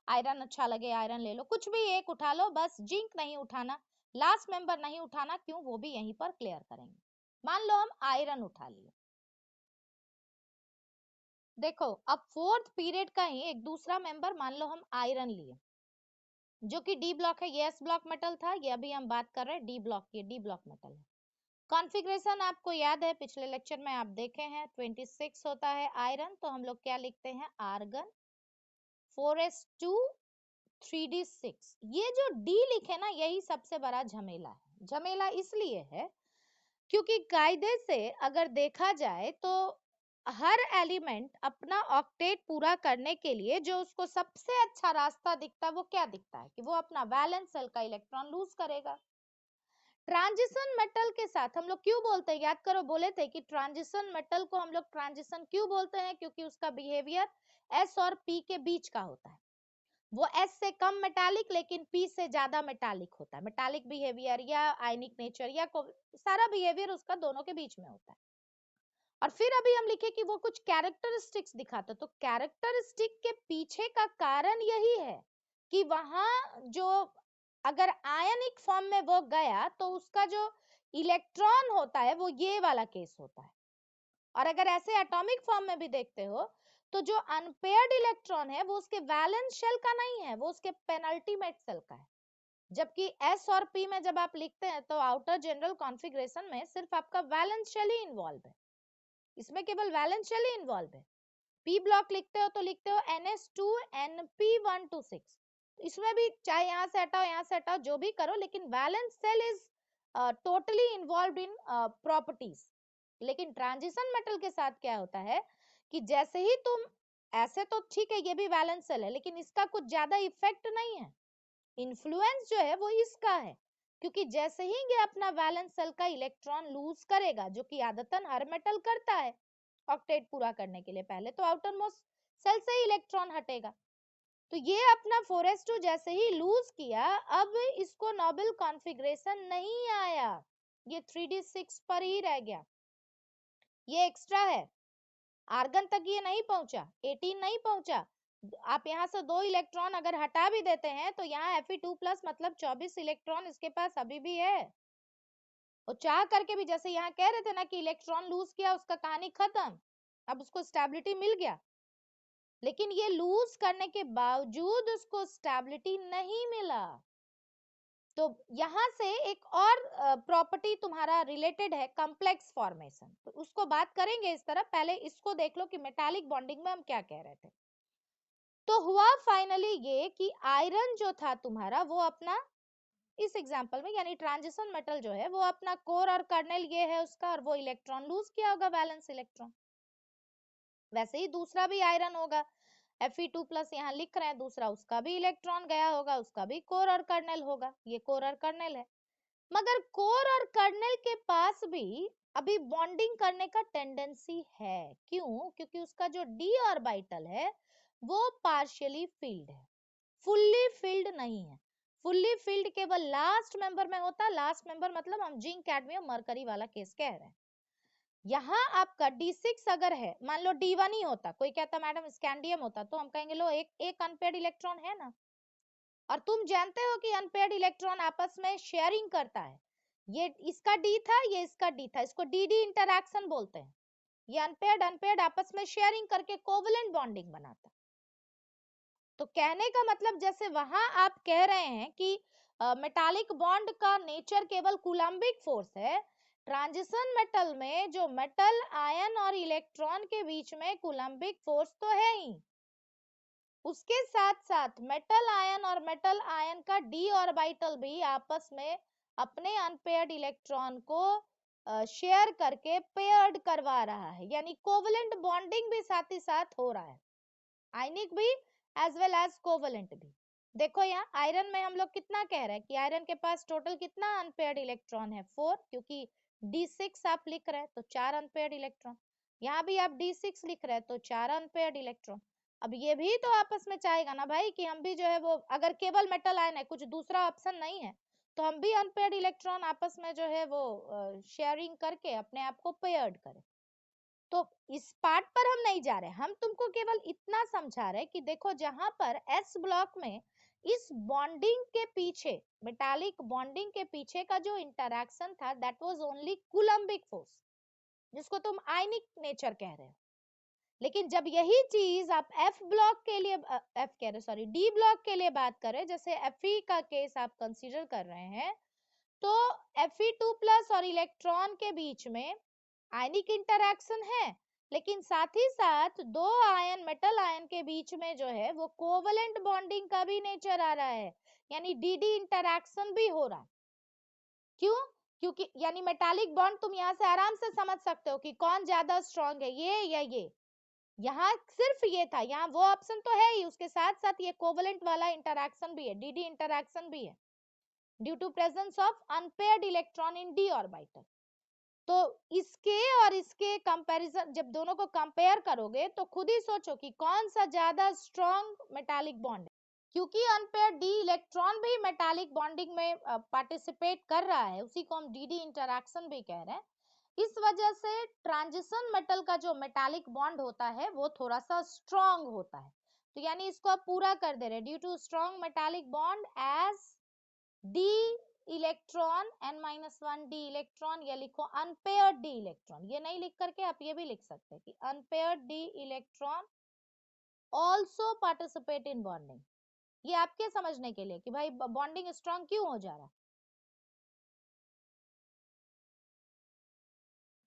आयरन अच्छा लगे आयरन ले लो, कुछ भी एक उठा लो, बस जिंक नहीं उठाना, लास्ट मेंबर नहीं उठाना, क्यों, वो भी यहीं पर क्लियर करेंगे। मान लो हम आयरन उठा लिए। देखो अब फोर्थ पीरियड का ही एक दूसरा मेंबर, मान लो हम आयरन लिए, जो कि डी ब्लॉक है, ये एस ब्लॉक मेटल था, ये अभी हम बात कर रहे हैं डी ब्लॉक की, डी ब्लॉक मेटल है। कॉन्फ़िगरेशन आपको याद है, पिछले लेक्चर में आप देखे हैं, 26 होता है आयरन, तो हम लोग क्या लिखते हैं, आर्गन 4s2 3d6। ये जो डी लिखे ना, यही सबसे बड़ा झमेला है। झमेला इसलिए है क्योंकि कायदे से अगर देखा जाए तो हर एलिमेंट अपना ऑक्टेट पूरा करने के लिए जो उसको सबसे अच्छा रास्ता दिखता है, वो क्या दिखता है, कि वो अपना वैलेंस शेल का इलेक्ट्रॉन लूज करेगा। ट्रांजिशन मेटल के साथ हम लोग क्यों बोलते हैं, याद करो, बोले थे कि ट्रांजिशन मेटल को हम लोग ट्रांजिशन क्यों बोलते हैं, क्योंकि उसका बिहेवियर एस और पी के बीच का होता है। वो एस से कम मेटालिक लेकिन पी से ज्यादा मेटालिक होता है, मेटालिक बिहेवियर या आयनिक नेचर या सारा बिहेवियर उसका दोनों के बीच में होता है। और फिर अभी हम लिखे कि वो कुछ कैरेक्टरिस्टिक्स दिखाता, तो कैरेक्टरिस्टिक के पीछे का कारण यही है कि वहां जो अगर आयनिक फॉर्म में वो गया तो उसका जो इलेक्ट्रॉन होता है वो ये वाला केस होता है, और अगर ऐसे एटॉमिक फॉर्म में भी देखते हो तो जो अनपेयर्ड इलेक्ट्रॉन है वो उसके वैलेंस शेल का नहीं है, वो उसके पेनल्टीमेट शेल का है। जबकि एस और पी में जब आप लिखते हैं तो आउटर जनरल कॉन्फ़िगरेशन में सिर्फ आपका वैलेंस शेल ही इन्वॉल्व है, इसमें केवल वैलेंस शेल ही इन्वॉल्व है। पी ब्लॉक लिखते हो तो लिखते हो NS2 NP126, इसमें भी चाहे यहाँ से हटाओ यहाँ से हटाओ जो भी करो, लेकिन valence shell is totally involve in properties. लेकिन ट्रांजिशन मेटल के साथ क्या होता है कि जैसे ही तुम ऐसे, तो ठीक है ये भी वैलेंस सेल है लेकिन इसका कुछ ज्यादा इफेक्ट नहीं है, इन्फ्लुएंस जो है वो इसका है, क्योंकि जैसे ही ये अपना वैलेंस सेल का इलेक्ट्रॉन लूज करेगा, जो कि आदतन हर मेटल करता है ऑक्टेट पूरा करने के लिए, पहले तो आउटर मोस्ट सेल से ही इलेक्ट्रॉन हटेगा, तो ये अपना 4s2 जैसे ही लूज किया, अब इसको नोबेल कॉन्फ़िगरेशन नहीं आया, ये 3d6 पर ही रह गया, ये एक्स्ट्रा है, आर्गन तक ये नहीं पहुंचा, 18 नहीं पहुंचा। आप यहाँ से 2 इलेक्ट्रॉन अगर हटा भी देते हैं तो यहाँ Fe2+ मतलब 24 इलेक्ट्रॉन इसके पास अभी भी है, और चाह करके भी, जैसे यहाँ कह रहे थे ना कि इलेक्ट्रॉन लूज किया उसका कहानी खत्म, अब उसको स्टेबिलिटी मिल गया, लेकिन ये लूज करने के बावजूद उसको स्टेबिलिटी नहीं मिला। तो यहाँ से एक और प्रॉपर्टी तुम्हारा रिलेटेड है कॉम्प्लेक्स फॉर्मेशन, तो उसको बात करेंगे इस तरह, पहले इसको देख लो कि मेटालिक बॉन्डिंग में हम क्या कह रहे थे। तो हुआ फाइनली ये कि आयरन जो था तुम्हारा वो अपना, इस एग्जांपल में यानी ट्रांजिशन मेटल जो है वो अपना कोर और कर्नेल ये है उसका, और वो इलेक्ट्रॉन लूज किया होगा वैलेंस इलेक्ट्रॉन। वैसे ही दूसरा भी आयरन होगा, Fe2+ यहाँ लिख रहे हैं, दूसरा उसका भी इलेक्ट्रॉन गया होगा, उसका भी कोर और कर्नेल होगा, ये कोर और कर्नेल है। मगर कोर और कर्नेल के पास भी अभी बॉन्डिंग करने का टेंडेंसी है, क्यों? क्योंकि उसका जो d ऑर्बिटल है वो पार्शियली फिल्ड है, फुल्ली फिल्ड नहीं है। फुल्ली फिल्ड केवल लास्ट मेंबर में होता है, लास्ट मेंबर मतलब हम जिंक कैडमियम मरकरी वाला केस कह रहे हैं। यहाँ आपका D6 अगर है, मान लो D1 ही होता, कोई कहता मैडम स्कैंडियम होता, तो हम कहेंगे लो एक अनपेयर्ड इलेक्ट्रॉन है ना, और तुम जानते हो कि अनपेयर्ड इलेक्ट्रॉन आपस में शेयरिंग करता है, ये इसका D था ये इसका D था, इसको DD इंटरैक्शन बोलते हैं, ये अनपेयर्ड अनपेयर्ड आपस में शेयरिंग करके कोवलेंट बॉन्डिंग बनाता। तो कहने का मतलब जैसे वहां आप कह रहे हैं कि मेटालिक बॉन्ड का नेचर केवल कूलम्बिक फोर्स है, ट्रांजिशन मेटल में जो मेटल आयन और इलेक्ट्रॉन के बीच में कूलम्बिक फोर्स तो है ही, उसके साथ साथ मेटल आयन और मेटल आयन का d ऑर्बिटल भी आपस में अपने अनपेयर्ड इलेक्ट्रॉन को शेयर करके पेयर्ड करवा रहा है, यानी कोवलेंट बॉन्डिंग भी साथ ही साथ हो रहा है, आयनिक भी एज वेल एज कोवलेंट भी। देखो यहाँ आयरन में हम लोग कितना कह रहे हैं कि आयरन के पास टोटल कितना अनपेयर्ड इलेक्ट्रॉन है, 4, क्योंकि D6 आप लिख रहे हैं तो 4 अनपेयर्ड इलेक्ट्रॉन, यहाँ भी आप D6 लिख रहे हैं तो 4 अनपेयर्ड इलेक्ट्रॉन। अब ये भी तो आपस में चाहेगा ना भाई कि हम भी जो है वो, अगर केवल मेटल आयन है कुछ दूसरा ऑप्शन नहीं है, तो हम भी अनपेयर्ड इलेक्ट्रॉन आपस में जो है वो शेयरिंग करके अपने आप को पेयर्ड करें। तो इस पार्ट पर हम नहीं जा रहे, हम तुमको केवल इतना समझा रहे कि देखो जहां पर एस ब्लॉक में इस बॉन्डिंग के पीछे, मेटालिक बॉन्डिंग के पीछे का जो इंटरैक्शन था that was only Coulombic force, जिसको तुम आयनिक नेचर कह रहे हो। लेकिन जब यही चीज आप एफ ब्लॉक के लिए, एफ कह रहे सॉरी डी ब्लॉक के लिए बात करें, जैसे Fe का केस आप कंसीडर कर रहे हैं, तो Fe2+ और इलेक्ट्रॉन के बीच में आयनिक इंटरैक्शन है, लेकिन साथ ही साथ दो आयन मेटल आयन के बीच में जो है वो कोवलेंट बॉन्डिंग का भी नेचर आ रहा है, यानी dd इंटरैक्शन भी हो रहा है। क्यों? क्योंकि यानी मेटालिक बॉन्ड तुम यहाँ से आराम से समझ सकते हो कि कौन ज्यादा स्ट्रॉन्ग है, ये या ये। यहाँ सिर्फ ये था, यहाँ वो ऑप्शन तो है ही, उसके साथ साथ ये कोवलेंट वाला इंटरैक्शन भी है, dd इंटरैक्शन भी है, due to presence of unpaired electron in d orbital. तो इसके और इसके कंपैरिजन जब दोनों को कंपेयर करोगे तो खुद ही सोचो कि कौन सा ज्यादा स्ट्रॉन्ग मेटालिक बॉन्ड है, क्योंकि अनपेयर्ड डी इलेक्ट्रॉन भी मेटालिक बॉन्डिंग में पार्टिसिपेट कर रहा है, उसी को हम dd इंटरैक्शन भी कह रहे हैं। इस वजह से ट्रांजिशन मेटल का जो मेटालिक बॉन्ड होता है वो थोड़ा सा स्ट्रॉन्ग होता है। तो यानी इसको आप पूरा कर दे रहे, due to strong metallic bond as d electron n-1 d electron, या लिखो अनपेयर्ड डी इलेक्ट्रॉन, ये नहीं लिख करके आप ये भी लिख सकते हैं कि unpaired d electron also participate in bonding. ये आपके समझने के लिए कि भाई बॉन्डिंग स्ट्रॉन्ग क्यों हो जा रहा है,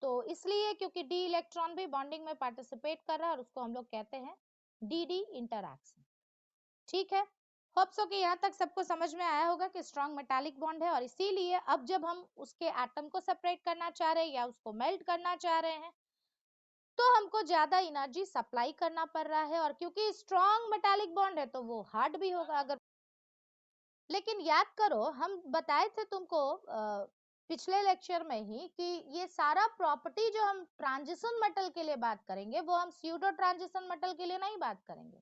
तो इसलिए क्योंकि डी इलेक्ट्रॉन भी बॉन्डिंग में पार्टिसिपेट कर रहा है और उसको हम लोग कहते हैं डी डी इंटरैक्शन। ठीक है, होप सो कि यहाँ तक सबको समझ में आया होगा कि स्ट्रॉन्ग मेटालिक बॉन्ड है, और इसीलिए अब जब हम उसके एटम को सेपरेट करना चाह रहे हैं या उसको मेल्ट करना चाह रहे हैं तो हमको ज्यादा एनर्जी सप्लाई करना पड़ रहा है, और क्योंकि स्ट्रॉन्ग मेटालिक बॉन्ड है तो वो हार्ड भी होगा अगर। लेकिन याद करो हम बताए थे तुमको पिछले लेक्चर में ही कि ये सारा प्रॉपर्टी जो हम ट्रांजिशन मेटल के लिए बात करेंगे वो हम स्यूडो ट्रांजिशन मेटल के लिए नहीं बात करेंगे।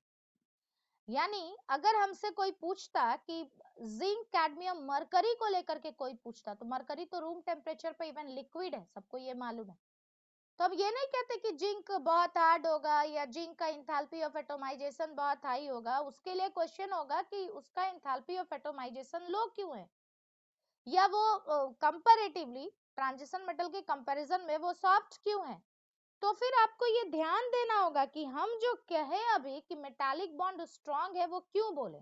यानी अगर हमसे कोई पूछता कि जिंक कैडमियम मरकरी को लेकर के कोई पूछता, तो मरकरी तो रूम टेम्परेचर पे इवन लिक्विड है, सबको ये मालूम है। तो अब ये नहीं कहते कि जिंक बहुत हार्ड होगा या जिंक का इंथैल्पी ऑफ एटोमाइजेशन बहुत हाई होगा, उसके लिए क्वेश्चन होगा कि उसका इंथैल्पी ऑफ एटोमाइजेशन लो क्यों है, या वो कंपैरेटिवली ट्रांजिशन मेटल के कंपैरिजन में वो सॉफ्ट क्यों है। तो फिर आपको ये ध्यान देना होगा कि हम जो कहे अभी कि मेटालिक बॉन्ड स्ट्रॉन्ग है वो क्यों बोले,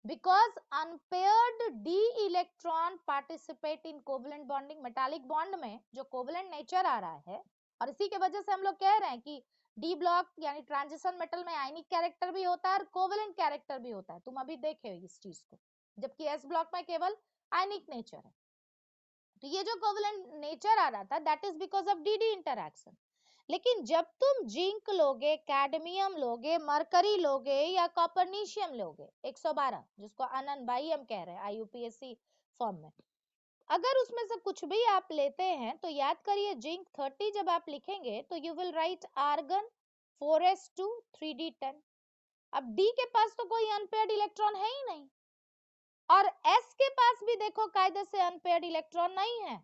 because unpaired d electron participate in covalent bonding. Metallic bond में जो कोवलेंट नेचर आ रहा है, और इसी के वजह से हम लोग कह रहे हैं कि डी ब्लॉक यानी ट्रांजिशन मेटल में आयनिक कैरेक्टर भी होता है और कोवलेंट कैरेक्टर भी होता है, तुम अभी देखे इस चीज को, जबकि एस ब्लॉक में केवल आयनिक नेचर है। तो ये जो कोवलेंट नेचर आ रहा था that is because of D D interaction. लेकिन जब तुम जिंक लोगे, कैडमियम लोगे, मरकरी लोगे या कॉपरनीशियम लोगे 112 जिसको अनन बाई हम कह रहे हैं आईयूपीएससी फॉर्म में, अगर उसमें से कुछ भी आप लेते हैं तो याद करिए जिंक 30 जब आप लिखेंगे तो you will write argon 4s2 3d10। अब डी के पास तो कोई अनपेयर्ड इलेक्ट्रॉन है ही नहीं, और एस के पास भी देखो कायदे से अनपेयर्ड इलेक्ट्रॉन नहीं है।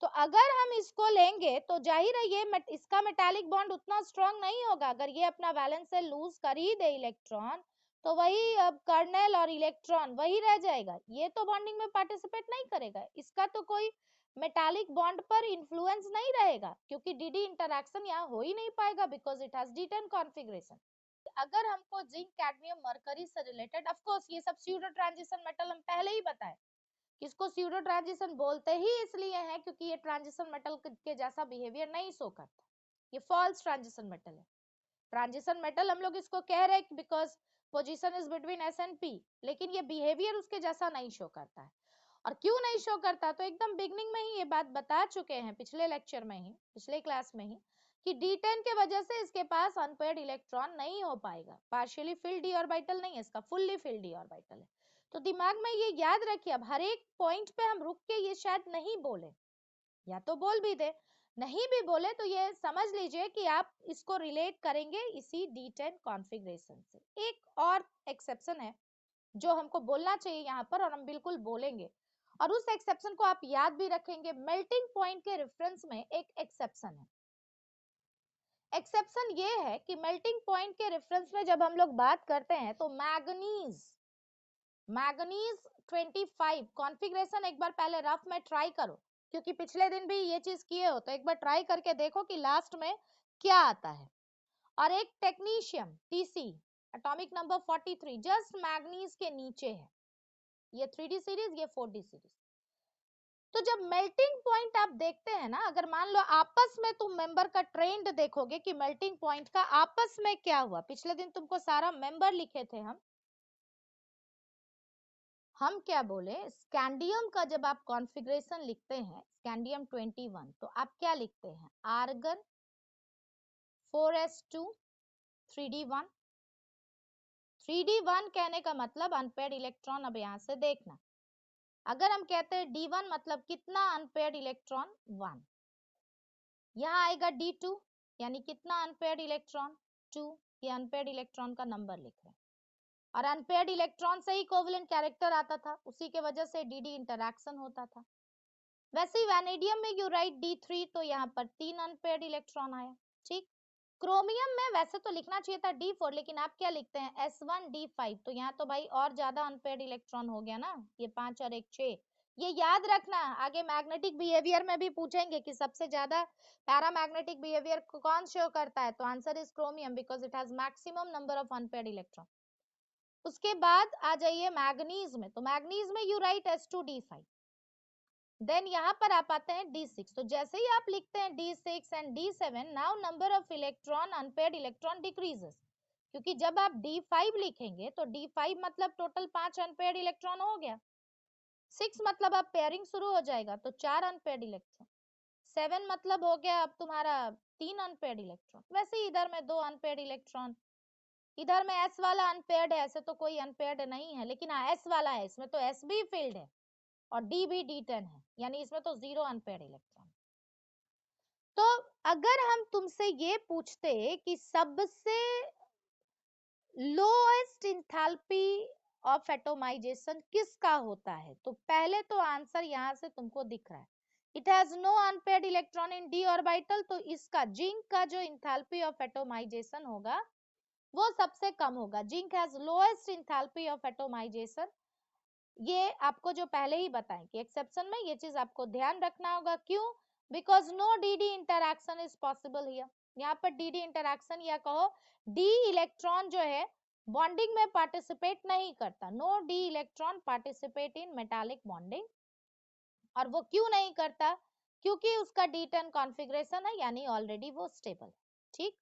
तो अगर हम इसको लेंगे तो जाहिर है ये इसका मेटालिक बॉन्ड उतना स्ट्रांग नहीं होगा। अगर ये अपना वैलेंस से लूज कर ही दे इलेक्ट्रॉन तो वही अब कर्नेल और इलेक्ट्रॉन वही रह जाएगा, ये तो बॉन्डिंग में पार्टिसिपेट नहीं करेगा, इसका तो कोई मेटालिक बॉन्ड पर इन्फ्लुएंस नहीं रहेगा क्योंकि डीडी इंटरैक्शन यहाँ हो ही नहीं पाएगा because it has D10 configuration. अगर हमको जिंक कैडमियम मरकरी से रिलेटेड, ऑफ कोर्स ये सब स्यूडो ट्रांजिशन मेटल हम पहले ही बताए, इसको स्यूडो ट्रांजिशन बोलते ही इसलिए है क्योंकि ये ट्रांजिशन मेटल के जैसा बिहेवियर नहीं शो करता, ये फॉल्स ट्रांजिशन मेटल है। ट्रांजिशन मेटल हम लोग इसको कह रहे हैं because position is between S and P, लेकिन ये बिहेवियर उसके जैसा नहीं शो करता है। और क्यों नहीं शो करता, तो एकदम बिगनिंग में ही ये बात बता चुके हैं पिछले लेक्चर में ही, पिछले क्लास में ही, कि D10 के वजह से इसके पास अनपेयर्ड इलेक्ट्रॉन नहीं हो पाएगा, पार्शियली फिल्ड d ऑर्बिटल नहीं है इसका, फुल्ली फिल्ड d ऑर्बिटल है। तो दिमाग में ये याद रखिए, अब हर एक पॉइंट पे हम रुक के ये शायद नहीं बोले, या तो बोल भी दे, नहीं भी बोले तो ये समझ लीजिए कि आप इसको रिलेट करेंगे इसी D10 कॉन्फ़िगरेशन से। एक और एक्सेप्शन है जो हमको बोलना चाहिए यहाँ पर, और हम बिल्कुल बोलेंगे, और उस एक्सेप्शन को आप याद भी रखेंगे। मेल्टिंग पॉइंट के रेफरेंस में एक एक्सेप्शन है। एक्सेप्शन ये है कि मेल्टिंग पॉइंट के रेफरेंस में जब हम लोग बात करते हैं तो मैग्नीज 25 कॉन्फ़िगरेशन एक बार पहले रफ में ट्राई करो, क्योंकि पिछले दिन भी ये चीज किए हो, तो एक बार ट्राई करके देखो कि लास्ट में क्या आता है। और एक technetium TC atomic number 43 just manganese के नीचे है, ये 3D सीरीज, ये 4D सीरीज। तो जब मेल्टिंग पॉइंट आप देखते हैं ना, अगर मान लो आपस में तुम मेंबर का ट्रेंड देखोगे कि मेल्टिंग पॉइंट का आपस में क्या हुआ, पिछले दिन तुमको सारा मेंबर लिखे थे हम क्या बोले, स्कैंडियम का जब आप कॉन्फ़िगरेशन लिखते हैं स्कैंडियम 21, तो आप क्या लिखते हैं, आर्गन 4s2 3d1। 3d1 कहने का मतलब अनपेयर्ड इलेक्ट्रॉन, अब यहाँ से देखना, अगर हम कहते हैं D1 मतलब कितना अनपेयर्ड इलेक्ट्रॉन 1, यहाँ आएगा D2 यानी कितना अनपेयर्ड इलेक्ट्रॉन 2, ये अनपेयर्ड इलेक्ट्रॉन का नंबर लिख रहे हैं, और अनपेयर्ड इलेक्ट्रॉन से ही कोवलेंट कैरेक्टर आता था, उसी के वजह से DD इंटरैक्शन होता था। वैसे ही वैनेडियम में यू राइट D3, तो यहाँ पर 3 अनपेयर्ड इलेक्ट्रॉन आया। ठीक। क्रोमियम में वैसे तो लिखना चाहिए था D4, लेकिन आप क्या लिखते हैं S1D5, तो यहाँ तो भाई और ज्यादा अनपेयर्ड इलेक्ट्रॉन हो गया ना, ये 5 और 1 6। ये याद रखना, आगे मैग्नेटिक बिहेवियर में भी पूछेंगे कि सबसे ज्यादा पैरामैग्नेटिक बिहेवियर कौन शो करता है, तो answer is chromium because it has maximum number of unpaired electron. उसके बाद आ जाइए मैग्नीज में, तो मैग्नीज में यू राइट S2D5। देन यहाँ पर आप आते हैं D6, तो जैसे ही आप लिखते हैं D6 and D7, now number of electron unpaired electron decreases, क्योंकि जब आप D5 लिखेंगे तो D5 मतलब टोटल 5 अनपेयर्ड इलेक्ट्रॉन हो गया, 6 मतलब अब पेयरिंग शुरू हो जाएगा तो 4 अनपेयर्ड इलेक्ट्रॉन, 7 मतलब हो गया अब तुम्हारा 3 अनपेयर्ड इलेक्ट्रॉन। वैसे ही इधर में 2 अनपेयर्ड इलेक्ट्रॉन, इधर में S वाला अनपेयर्ड है, ऐसे तो कोई अनपेयर्ड नहीं है, लेकिन हाँ S वाला है, इसमें तो S भी फील्ड है और D भी D10 है, यानी इसमें तो 0 अनपेयर्ड इलेक्ट्रॉन। तो अगर हम तुमसे ये पूछते कि सबसे लोएस्ट इंथैल्पी ऑफ एटोमाइजेशन किसका होता है, तो पहले तो आंसर यहां से तुमको दिख रहा है, it has no unpaired electron in d orbital, तो इसका जिंक का जो इंथैल्पी ऑफ एटोमाइजेशन होगा वो सबसे कम होगा। Zinc has lowest enthalpy of atomisation, ये आपको जो पहले ही बताएं कि एक्सेप्शन में ये चीज आपको ध्यान रखना होगा। क्यों? Because no dd interaction is possible here, यहाँ पर dd इंटरैक्शन या कहो d इलेक्ट्रॉन जो है बॉन्डिंग में पार्टिसिपेट नहीं करता, no d electron participate in metallic bonding. और वो क्यों नहीं करता? क्योंकि उसका D10 कॉन्फ़िगरेशन है, यानी ऑलरेडी वो स्टेबल। ठीक।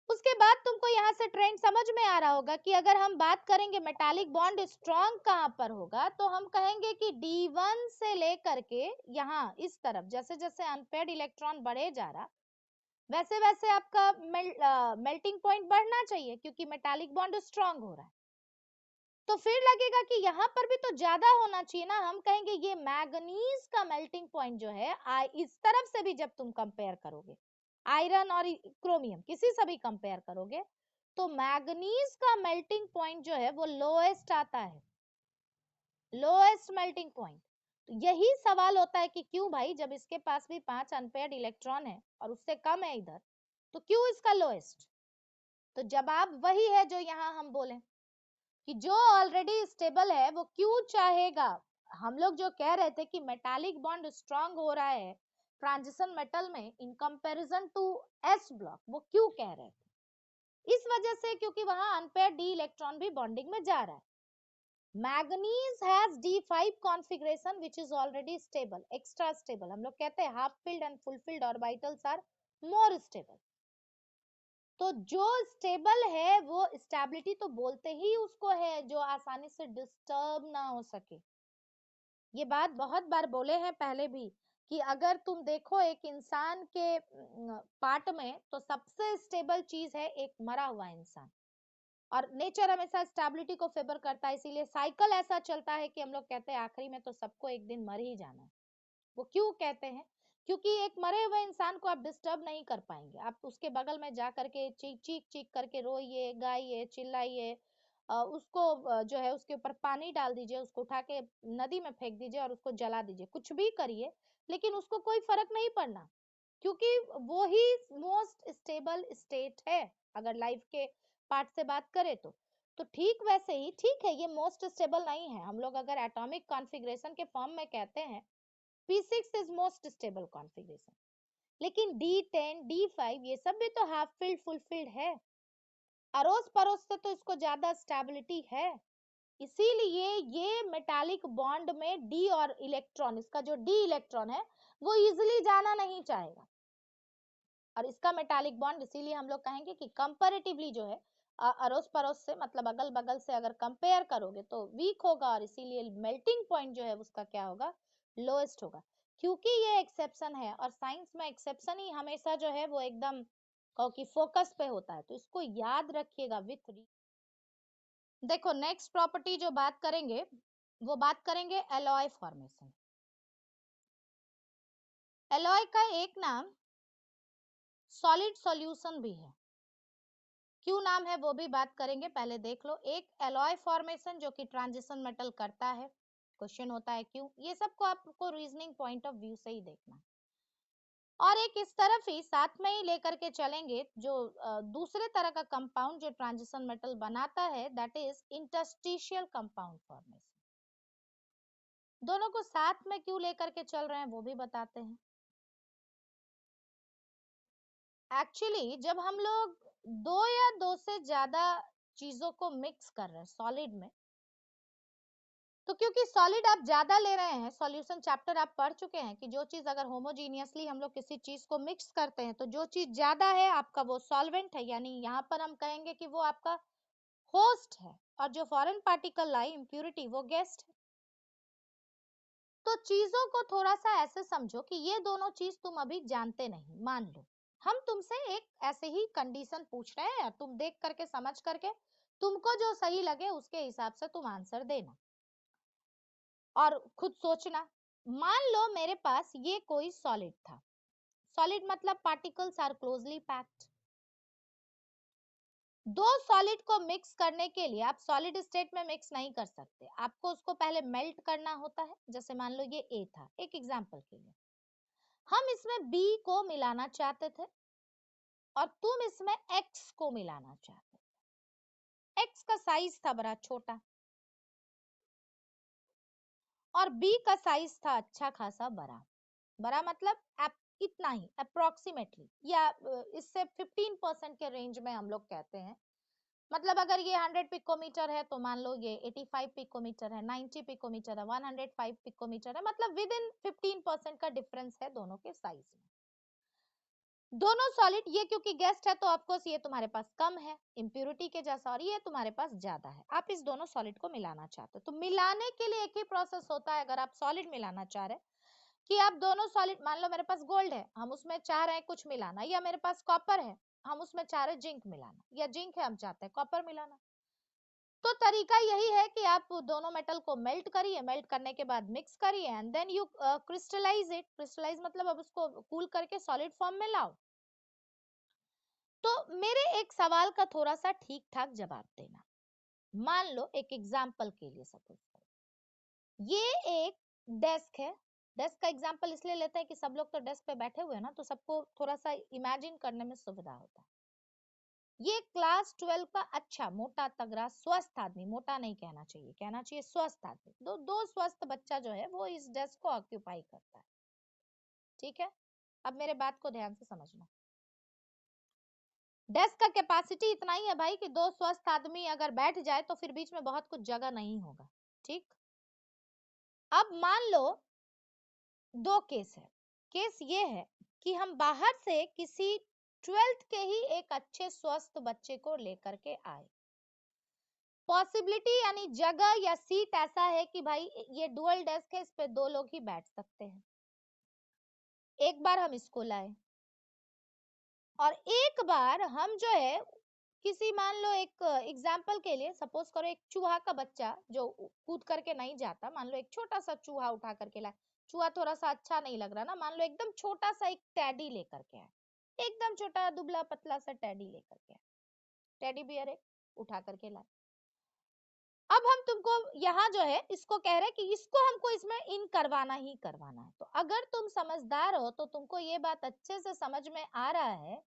उसके बाद तुमको यहाँ से ट्रेंड समझ में आ रहा होगा कि अगर हम बात करेंगे मेटालिक बॉन्ड स्ट्रॉन्ग कहाँ पर होगा, तो हम कहेंगे कि D1 से लेकर के यहाँ इस तरफ जैसे जैसे अनपेयर्ड इलेक्ट्रॉन बढ़े जा रहा, वैसे वैसे आपका मेल्टिंग पॉइंट बढ़ना चाहिए, क्योंकि मेटालिक बॉन्ड स्ट्रॉन्ग हो रहा है। तो फिर लगेगा कि यहाँ पर भी तो ज्यादा होना चाहिए ना, हम कहेंगे ये मैग्नीज का मेल्टिंग पॉइंट जो है इस तरफ से भी जब तुम कंपेयर करोगे, आयरन और क्रोमियम किसी से भी कंपेयर करोगे, तो मैग्नीज का मेल्टिंग पॉइंट जो है वो लोएस्ट आता है, लोएस्ट मेल्टिंग पॉइंट। तो यही सवाल होता है कि क्यों भाई, जब इसके पास भी 5 अनपेयर्ड इलेक्ट्रॉन है और उससे कम है इधर, तो क्यों इसका लोएस्ट? तो जवाब वही है जो यहाँ हम बोले कि जो ऑलरेडी स्टेबल है वो क्यों चाहेगा। हम लोग जो कह रहे थे कि मेटालिक बॉन्ड स्ट्रांग हो रहा है ट्रांजिशन मेटल में in comparison to s block, वो क्यों कह रहे थे? इस वजह से क्योंकि वहां अनपेयर्ड डी इलेक्ट्रॉन भी बॉन्डिंग में जा रहा है। Manganese has D5 configuration which is already stable, extra stable. हम लोग कहते हैं half filled and full filled orbitals are more stable. तो जो स्टेबल है वो स्टेबिलिटी तो बोलते ही उसको है जो आसानी से डिस्टर्ब ना हो सके। ये बात बहुत बार बोले हैं पहले भी कि अगर तुम देखो एक इंसान के पार्ट में, तो सबसे स्टेबल चीज है एक मरा हुआ इंसान, और नेचर हमेशा स्टेबिलिटी को फेवर करता है, इसीलिए साइकिल ऐसा चलता है कि हम लोग कहते हैं आखिरी में तो सबको एक दिन मर ही जाना है। वो क्यों कहते हैं? क्योंकि एक मरे हुए इंसान को आप डिस्टर्ब नहीं कर पाएंगे, आप उसके बगल में जा करके चीख चीख चीख करके रोइए, गाइए, चिल्लाइए, उसको जो है उसके ऊपर पानी डाल दीजिए, उसको उठा के नदी में फेंक दीजिए और उसको जला दीजिए, कुछ भी करिए, लेकिन उसको कोई फर्क नहीं पड़ना, क्योंकि वो ही मोस्ट स्टेबल स्टेट है अगर लाइफ के पार्ट से बात करें तो ठीक वैसे ही ठीक है, ये मोस्ट स्टेबल नहीं है। हम लोग अगर एटॉमिक कॉन्फ़िगरेशन के फॉर्म में कहते हैं P6 is most stable configuration, लेकिन D10 D5 ये सब भी तो हाफ फिल्ड फुल फिल्ड है, अड़ोस पड़ोस से तो इसको ज्यादा स्टेबिलिटी है। इसीलिए ये मेटालिक बॉन्ड में डी और इलेक्ट्रॉन, इसका जो डी इलेक्ट्रॉन है वो इजिली जाना नहीं चाहेगा, और इसका मेटालिक बॉन्ड इसीलिए हम लोग कहेंगे कि कंपैरेटिवली जो है अड़ोस पड़ोस से मतलब अगल बगल से अगर कंपेयर करोगे तो वीक होगा, और इसीलिए मेल्टिंग पॉइंट जो है उसका क्या होगा, लोएस्ट होगा। क्योंकि ये एक्सेप्शन है, और साइंस में एक्सेप्शन ही हमेशा जो है वो एकदम कहो कि फोकस पे होता है, तो इसको याद रखिएगा विथ। देखो नेक्स्ट प्रॉपर्टी जो बात करेंगे वो बात करेंगे एलॉय फॉर्मेशन। एलॉय का एक नाम सॉलिड सॉल्यूशन भी है, क्यों नाम है वो भी बात करेंगे, पहले देख लो। एक एलॉय फॉर्मेशन जो कि ट्रांजिशन मेटल करता है, क्वेश्चन होता है क्यों, ये सबको आपको रीजनिंग पॉइंट ऑफ व्यू से ही देखना है। और एक इस तरफ ही साथ में ही लेकर के चलेंगे जो दूसरे तरह का कंपाउंड जो ट्रांजिशन मेटल बनाता है, that is interstitial compound formation. दोनों को साथ में क्यों लेकर के चल रहे हैं वो भी बताते हैं। एक्चुअली जब हम लोग दो या दो से ज्यादा चीजों को मिक्स कर रहे हैं सॉलिड में, तो क्योंकि सॉलिड आप ज्यादा ले रहे हैं, सॉल्यूशन चैप्टर आप पढ़ चुके हैं कि जो चीज अगर होमोजीनियसली हम लोग किसी चीज को मिक्स करते हैं तो जो चीज ज्यादा है आपका वो सॉल्वेंट है, यानी यहाँ पर हम कहेंगे कि वो आपका होस्ट है, और जो फॉरेन पार्टिकल लाई इम्प्यूरिटी वो गेस्ट है। तो चीजों को थोड़ा सा ऐसे समझो कि ये दोनों चीज तुम अभी जानते नहीं। मान लो हम तुमसे एक ऐसे ही कंडीशन पूछ रहे हैं, तुम देख करके समझ करके तुमको जो सही लगे उसके हिसाब से तुम आंसर देना और खुद सोचना। मान लो मेरे पास ये कोई सॉलिड था, सॉलिड मतलब पार्टिकल्स आर क्लोजली पैक्ड। दो सॉलिड को मिक्स करने के लिए आप सॉलिड स्टेट में मिक्स नहीं कर सकते, आपको उसको पहले मेल्ट करना होता है। जैसे मान लो ये ए था, एक एग्जांपल के लिए हम इसमें बी को मिलाना चाहते थे और तुम इसमें एक्स को मिलाना चाहते थे। एक्स का साइज था बड़ा छोटा और बी का साइज था अच्छा खासा बड़ा। बड़ा मतलब इतना ही अप्रोक्सीमेटली, या इससे 15% के रेंज में हम लोग कहते हैं। मतलब अगर ये 100 पिकोमीटर है तो मान लो ये 85 पिकोमीटर है, 90 पिकोमीटर है, 105 पिकोमीटर है, मतलब विद इन 15% का डिफरेंस है दोनों के साइज में। दोनों सॉलिड, ये क्योंकि गेस्ट है तो ऑफकोर्स ये तुम्हारे पास कम है इम्प्यूरिटी के जैसा, और ये तुम्हारे पास ज्यादा है। आप इस दोनों सॉलिड को मिलाना चाहते हो तो मिलाने के लिए एक ही प्रोसेस होता है। अगर आप सॉलिड मिलाना चाह रहे कि आप दोनों सॉलिड, मान लो मेरे पास गोल्ड है, हम उसमें चाह रहे हैं कुछ मिलाना, या मेरे पास कॉपर है, हम उसमें चाह रहे हैं जिंक मिलाना, या जिंक है हम चाहते हैं कॉपर मिलाना, तो तरीका यही है कि आप दोनों मेटल को मेल्ट करिए, मेल्ट करने के बाद मिक्स करिए and then you crystallize it. Crystallize मतलब अब उसको कूल करके सॉलिड फॉर्म में लाओ। तो मेरे एक सवाल का थोड़ा सा ठीक ठाक जवाब देना। मान लो एक एग्जांपल के लिए सपोज करो ये एक डेस्क है। डेस्क का एग्जांपल इसलिए लेते हैं कि सब लोग तो डेस्क पे बैठे हुए हैं ना, तो सबको थोड़ा सा इमेजिन करने में सुविधा होता है। ये क्लास 12 का अच्छा मोटा तगड़ा स्वस्थ आदमी, मोटा नहीं कहना चाहिए, कहना चाहिए स्वस्थ आदमी, दो स्वस्थ बच्चा जो है वो इस डेस्क को ऑक्यूपाई करता है। ठीक है, अब मेरे बात को ध्यान से समझना। डेस्क का कैपेसिटी इतना ही है भाई कि दो स्वस्थ आदमी अगर बैठ जाए तो फिर बीच में बहुत कुछ जगह नहीं होगा। ठीक, अब मान लो दो केस है। केस ये है कि हम बाहर से किसी 12th के ही एक अच्छे स्वस्थ बच्चे को लेकर के आए। पॉसिबिलिटी यानी जगह या सीट ऐसा है कि भाई ये डुअल डेस्क है, इस पे दो लोग ही बैठ सकते हैं। एक बार हम इसको लाए और एक बार हम जो है किसी, मान लो एक एग्जाम्पल के लिए सपोज करो एक चूहा का बच्चा जो कूद करके नहीं जाता, मान लो एक छोटा सा चूहा उठा करके लाए। चूहा थोड़ा सा अच्छा नहीं लग रहा ना, मान लो एकदम छोटा सा एक टेडी लेकर के आए, एकदम छोटा दुबला पतला सा टेडी लेकर के आए, टेडी बियर एक उठा करके लाए। अब हम तुमको यहाँ जो है इसको कह रहे हैं कि इसको हमको इसमें इन करवाना ही करवाना है। तो अगर तुम समझदार हो तो तुमको ये बात अच्छे से समझ में आ रहा है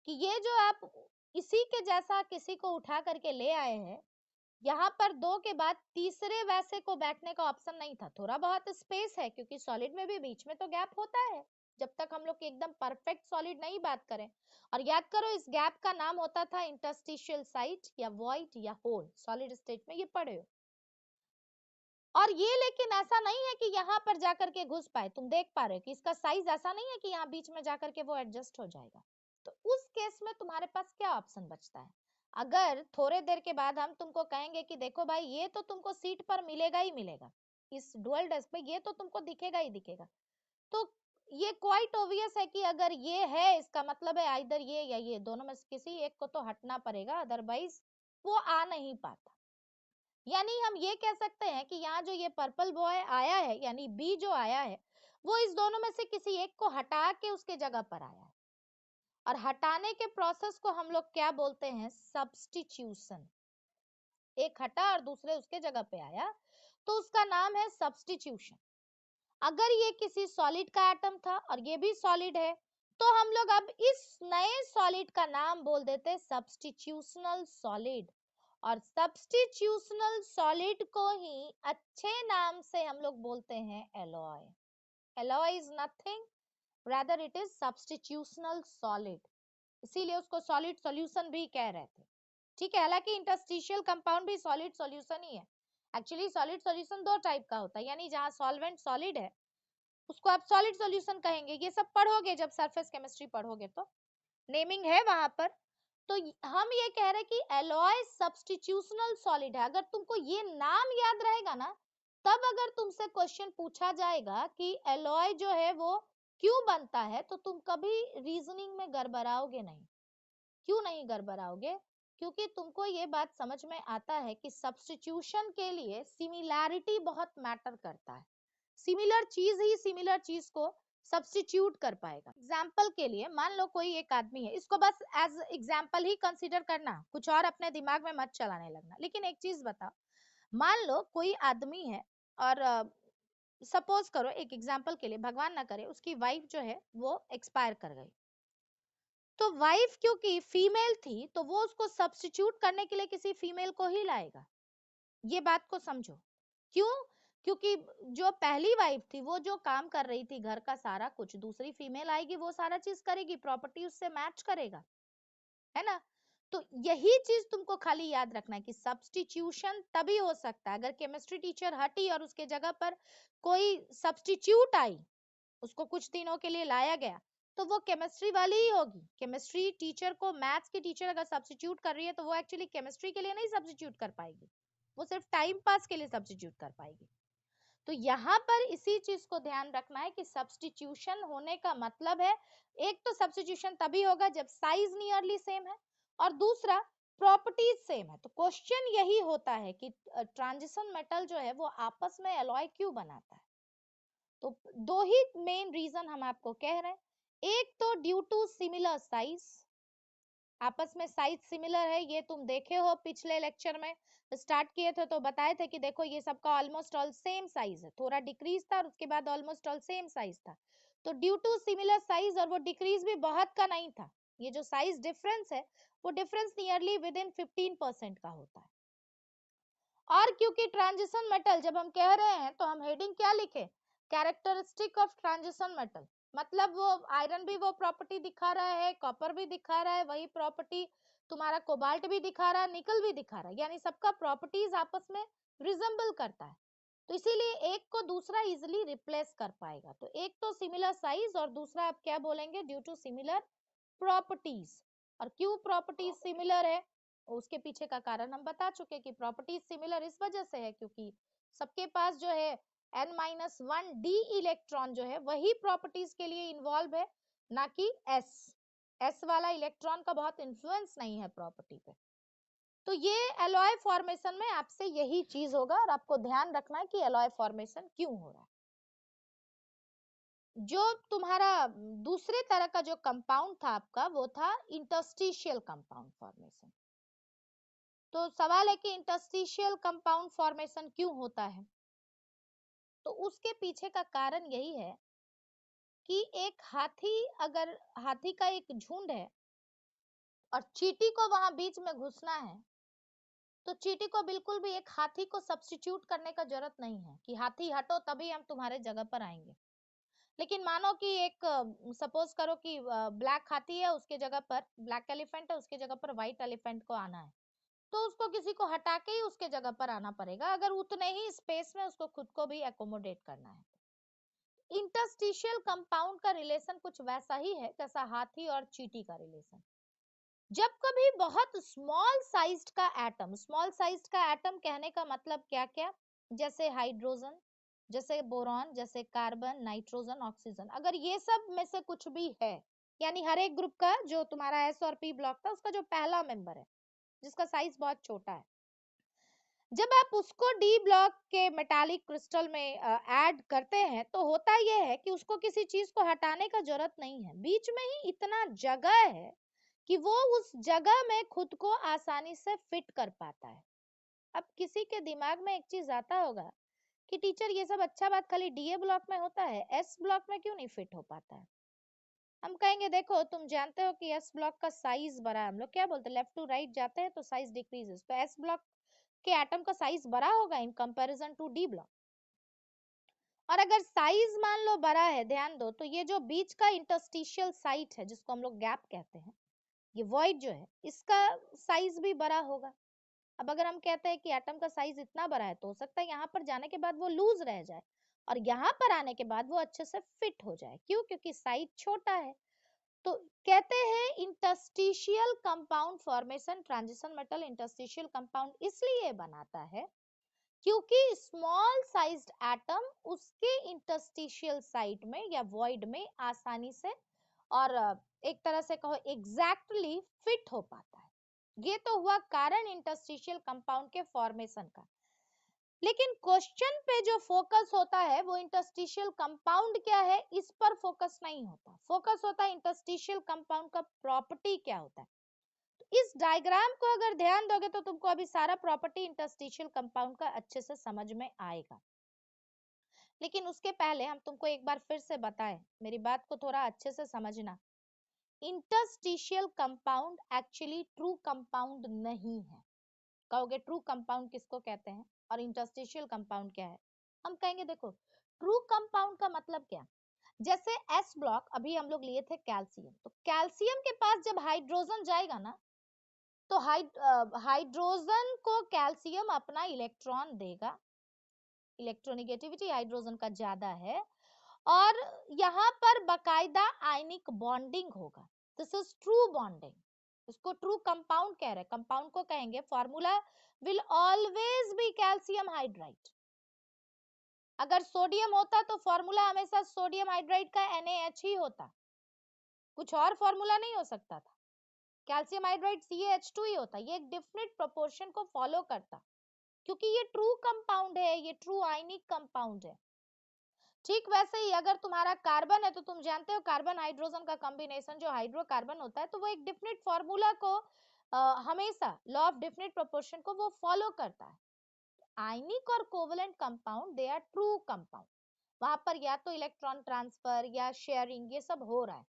कि ये जो आप इसी के जैसा किसी को उठा करके ले आए हैं, यहाँ पर दो के बाद तीसरे वैसे को बैठने का ऑप्शन नहीं था। थोड़ा बहुत स्पेस है क्योंकि सॉलिड में भी बीच में तो गैप होता है, जब तक हम लोग एकदम परफेक्ट सॉलिड नहीं बात करें। और याद करो इस गैप का नाम होता था इंटरस्टिशियल साइट या वॉइड या होल, सॉलिड स्टेट में ये पढ़े हो। और ये लेकिन ऐसा नहीं है कि यहाँ पर जाकर के घुस पाए, तुम देख पा रहे हो कि इसका साइज ऐसा नहीं है कि यहाँ बीच में जाकर के वो एडजस्ट हो जाएगा। तो उस केस में तुम्हारे पास क्या ऑप्शन बचता है? अगर थोड़े देर के बाद हम तुमको कहेंगे कि देखो भाई ये तो तुमको सीट पर मिलेगा ही मिलेगा, इस डुअल डेस्क पे ये तो तुमको दिखेगा ही दिखेगा, तो ये क्वाइट ऑब्वियस है कि अगर ये है इसका मतलब है आइदर ये या ये, दोनों में से किसी एक को तो हटना पड़ेगा, अदरवाइज वो आ नहीं पाता। यानी हम ये कह सकते हैं कि यहाँ जो ये पर्पल बॉय आया है यानी बी जो आया है वो इस दोनों में से किसी एक को हटा के उसके जगह पर आया है। और हटाने के प्रोसेस को हम लोग क्या बोलते हैं? सब्स्टिट्यूशन। एक हटा और दूसरे उसके जगह पे आया, तो उसका नाम है सब्स्टिट्यूशन। अगर ये किसी सॉलिड का एटम था और ये भी सॉलिड है, तो हम लोग अब इस नए सॉलिड का नाम बोल देते हैं सब्स्टिट्यूशनल सॉलिड। और सब्स्टिट्यूशनल सॉलिड को ही अच्छे नाम से हम लोग बोलते हैं alloy. Alloy is nothing, rather it is substitutional solid, इसीलिए उसको सॉलिड सॉल्यूशन भी कह रहे थे। ठीक है, हालांकि इंटरस्टिशियल कंपाउंड भी सॉलिड सॉल्यूशन ही है। एक्चुअली सॉलिड सॉल्यूशन दो टाइप का होता है, यानी जहां सॉल्वेंट सॉलिड है उसको आप सॉलिड सॉल्यूशन कहेंगे। ये सब पढ़ोगे जब सरफेस केमिस्ट्री पढ़ोगे तो नेमिंग है वहां पर। तो हम ये कह रहे हैं कि एलॉय सब्स्टिट्यूशनल सॉलिड है। अगर तुमको ये नाम याद रहेगा ना, तब अगर तुमसे क्वेश्चन पूछा जाएगा कि एलॉय जो है वो क्यों बनता है, तो तुम कभी रीजनिंग में गड़बड़ाओगे नहीं। क्यों नहीं गड़बड़ाओगे? क्योंकि तुमको ये बात समझ में आता है कि सब्स्टिट्यूशन के लिए सिमिलैरिटी बहुत मैटर करता है। सिमिलर चीज ही सिमिलर चीज को सब्स्टिट्यूट कर पाएगा। एग्जाम्पल के लिए मान लो कोई एक आदमी है, इसको बस एज एग्जाम्पल ही कंसीडर करना, कुछ और अपने दिमाग में मत चलाने लगना। लेकिन एक चीज बताओ, मान लो कोई आदमी है और सपोज करो, एक एग्जाम्पल के लिए, भगवान ना करे, उसकी वाइफ जो है वो एक्सपायर कर गई। तो वाइफ क्योंकि फीमेल थी, तो वो उसको सब्स्टिट्यूट करने के लिए किसी फीमेल को ही लाएगा। ये बात को समझो। क्यों? क्योंकि जो पहली वाइफ थी वो जो काम कर रही थी घर का सारा कुछ, दूसरी फीमेल आएगी वो सारा चीज करेगी, प्रॉपर्टी उससे मैच करेगा, है ना? तो यही चीज तुमको खाली याद रखना है कि सब्स्टिट्यूशन तभी हो सकता है अगर केमिस्ट्री टीचर हटी और उसके जगह पर कोई सब्स्टिट्यूट आई, उसको कुछ दिनों के लिए लाया गया, तो वो केमिस्ट्री वाली ही होगी। केमिस्ट्री टीचर को मैथ्स की टीचर अगर सब्स्टिट्यूट कर रही है, तो वो एक्चुअली केमिस्ट्री के लिए नहीं सब्स्टिट्यूट कर पाएगी, वो सिर्फ टाइम पास के लिए सब्स्टिट्यूट कर पाएगी। तो यहाँ पर इसी चीज को ध्यान रखना है कि सब्स्टिट्यूशन होने का मतलब है, एक तो सब्स्टिट्यूशन तभी होगा जब साइज नियरली सेम है, और दूसरा प्रॉपर्टीज सेम है। तो क्वेश्चन यही होता है कि ट्रांजिशन मेटल जो है वो आपस में एलॉय क्यों बनाता है। तो दो ही मेन रीजन हम आपको कह रहे हैं। एक तो ड्यू टू सिमिलर साइज, आपस में साइज सिमिलर है, ये तुम देखे हो पिछले लेक्चर में स्टार्ट किए थे तो बताए थे कि देखो ये सबका ऑलमोस्ट ऑल सेम साइज है, थोड़ा डिक्रीज था और उसके बाद ऑलमोस्ट ऑल सेम साइज था। तो ड्यू टू सिमिलर साइज, और वो डिक्रीज भी बहुत का नहीं था, ये जो साइज डिफरेंस है वो डिफरेंस नियरली विद इन 15% का होता है। और क्योंकि ट्रांजिशन मेटल जब हम कह रहे हैं तो हम हेडिंग क्या लिखे, कैरेक्टरिस्टिक ऑफ ट्रांजिशन मेटल, मतलब वो आयरन भी वो प्रॉपर्टी दिखा रहा है, कॉपर भी दिखा रहा है वही प्रॉपर्टी, तुम्हारा कोबाल्ट भी दिखा रहा है, निकल भी दिखा रहा है, यानी सबका प्रॉपर्टीज आपस में रिजेंबल करता है। तो इसीलिए एक को दूसरा इजिली रिप्लेस कर पाएगा। तो एक तो सिमिलर साइज और दूसरा आप क्या बोलेंगे, ड्यू टू सिमिलर प्रॉपर्टीज। और क्यों प्रॉपर्टीज सिमिलर है उसके पीछे का कारण हम बता चुके कि प्रॉपर्टीज सिमिलर इस वजह से है क्योंकि सबके पास जो है n-1d इलेक्ट्रॉन जो है वही प्रॉपर्टीज के लिए इन्वॉल्व है, ना कि s वाला इलेक्ट्रॉन का बहुत इन्फ्लुएंस नहीं है प्रॉपर्टी पे। तो ये एलॉय फॉर्मेशन में आपसे यही चीज होगा और आपको ध्यान रखना है कि एलॉय फॉर्मेशन क्यों हो रहा है। जो तुम्हारा दूसरे तरह का जो कंपाउंड था आपका, वो था इंटरस्टिशियल कंपाउंड फॉर्मेशन। तो सवाल है कि इंटरस्टिशियल कंपाउंड फॉर्मेशन क्यों होता है। तो उसके पीछे का कारण यही है कि एक हाथी, अगर हाथी का एक झुंड है और चींटी को वहां बीच में घुसना है, तो चींटी को बिल्कुल भी एक हाथी को सब्स्टिट्यूट करने का जरूरत नहीं है कि हाथी हटो तभी हम तुम्हारे जगह पर आएंगे। लेकिन मानो कि एक सपोज करो कि ब्लैक हाथी है, उसके जगह पर ब्लैक एलिफेंट है, उसके जगह पर व्हाइट एलिफेंट को आना है, तो उसको किसी को हटा के ही उसके जगह पर आना पड़ेगा, अगर उतने ही स्पेस में उसको खुद को भी एकोमोडेट करना है। इंटरस्टिशियल कंपाउंड का रिलेशन कुछ वैसा ही है जैसा हाथी और चींटी का रिलेशन। जब कभी बहुत स्मॉल साइज्ड का एटम, स्मॉल साइज्ड का एटम कहने का मतलब क्या क्या, जैसे हाइड्रोजन, जैसे बोरॉन, जैसे कार्बन, नाइट्रोजन, ऑक्सीजन, अगर ये सब में से कुछ भी है, यानी हर एक ग्रुप का जो तुम्हारा एस और पी ब्लॉक था उसका जो पहला मेंबर है जिसका साइज बहुत छोटा है, जब आप उसको डी ब्लॉक के मेटालिक क्रिस्टल में ऐड करते हैं तो होता यह है कि उसको किसी चीज को हटाने का जरूरत नहीं है, बीच में ही इतना जगह है कि वो उस जगह में खुद को आसानी से फिट कर पाता है। अब किसी के दिमाग में एक चीज आता होगा कि टीचर ये सब अच्छा बात खाली डीए ब्लॉक में होता है, एस ब्लॉक में क्यों नहीं फिट हो पाता है? हम कहेंगे देखो तुम जानते हो कि एस ब्लॉक का साइज बड़ा है, हम लोग क्या बोलते हैं लेफ्ट टू राइट जाते हैं तो साइज डिक्रीजेस, तो एस ब्लॉक के एटम का साइज बड़ा होगा in comparison to d block. और अगर साइज मान लो बड़ा है, ध्यान दो, तो ये जो बीच का इंटरस्टिशियल साइट है जिसको हम लोग गैप कहते हैं, ये वॉइड जो है इसका साइज भी बड़ा होगा। अब अगर हम कहते हैं कि एटम का साइज इतना बड़ा है तो हो सकता है यहाँ पर जाने के बाद वो लूज रह जाए और यहाँ पर आने के बाद वो अच्छे से फिट हो जाए। क्यों? क्योंकि साइज छोटा है। तो कहते हैं interstitial compound formation transition metal interstitial compound इसलिए बनाता है क्योंकि स्मॉल साइज्ड एटम उसके इंटरस्टिशियल साइट में या वॉइड में आसानी से और एक तरह से कहो एग्जैक्टली फिट हो पाता है। ये तो हुआ कारण इंटरस्टिशियल कंपाउंड के फॉर्मेशन का। लेकिन क्वेश्चन पे जो फोकस होता है वो इंटरस्टिशियल कंपाउंड क्या है इस पर फोकस नहीं होता, फोकस होता है इंटरस्टिशियल कंपाउंड का प्रॉपर्टी क्या होता है। तो इस डायग्राम को अगर ध्यान दोगे तो तुमको अभी सारा प्रॉपर्टी इंटरस्टिशियल कंपाउंड का अच्छे से समझ में आएगा। लेकिन उसके पहले हम तुमको एक बार फिर से बताएं, मेरी बात को थोड़ा अच्छे से समझना। Interstitial compound actually true compound नहीं है। कहोगे ट्रू कंपाउंड किसको कहते हैं और इंटरस्टिशियल कंपाउंड क्या है? हम कहेंगे देखो ट्रू कंपाउंड का मतलब क्या, जैसे एस ब्लॉक अभी हम लोग लिए थे कैल्शियम, तो कैल्शियम के पास जब हाइड्रोजन जाएगा ना तो हाइड्रोजन को कैल्शियम अपना इलेक्ट्रॉन देगा, इलेक्ट्रोनिगेटिविटी हाइड्रोजन का ज्यादा है और यहाँ पर बकायदा आयनिक बॉन्डिंग होगा। दिस इज ट्रू बॉन्डिंग, इसको ट्रू कंपाउंड कह रहे हैं। कंपाउंड को कहेंगे formula will always be calcium hydride. अगर सोडियम होता तो फॉर्मूला हमेशा सोडियम हाइड्राइड का NaH ही होता, कुछ और फॉर्मूला नहीं हो सकता था। कैल्शियम हाइड्राइड CaH2 ही होता, ये एक डिफरेंट प्रोपोर्शन को फॉलो करता क्योंकि ये ट्रू कंपाउंड है, ये ट्रू आयनिक कंपाउंड है। ठीक वैसे ही अगर तुम्हारा कार्बन है तो तुम जानते हो कार्बन हाइड्रोजन का कॉम्बिनेशन जो हाइड्रोकार्बन होता है तो वो एक डिफरेंट फॉर्मूला को हमेशा लॉ ऑफ डिफरेंट प्रोपोर्शन को वो फॉलो करता है। आयनिक और covalent compound they are true compound, वहां पर या तो इलेक्ट्रॉन ट्रांसफर या शेयरिंग ये सब हो रहा है।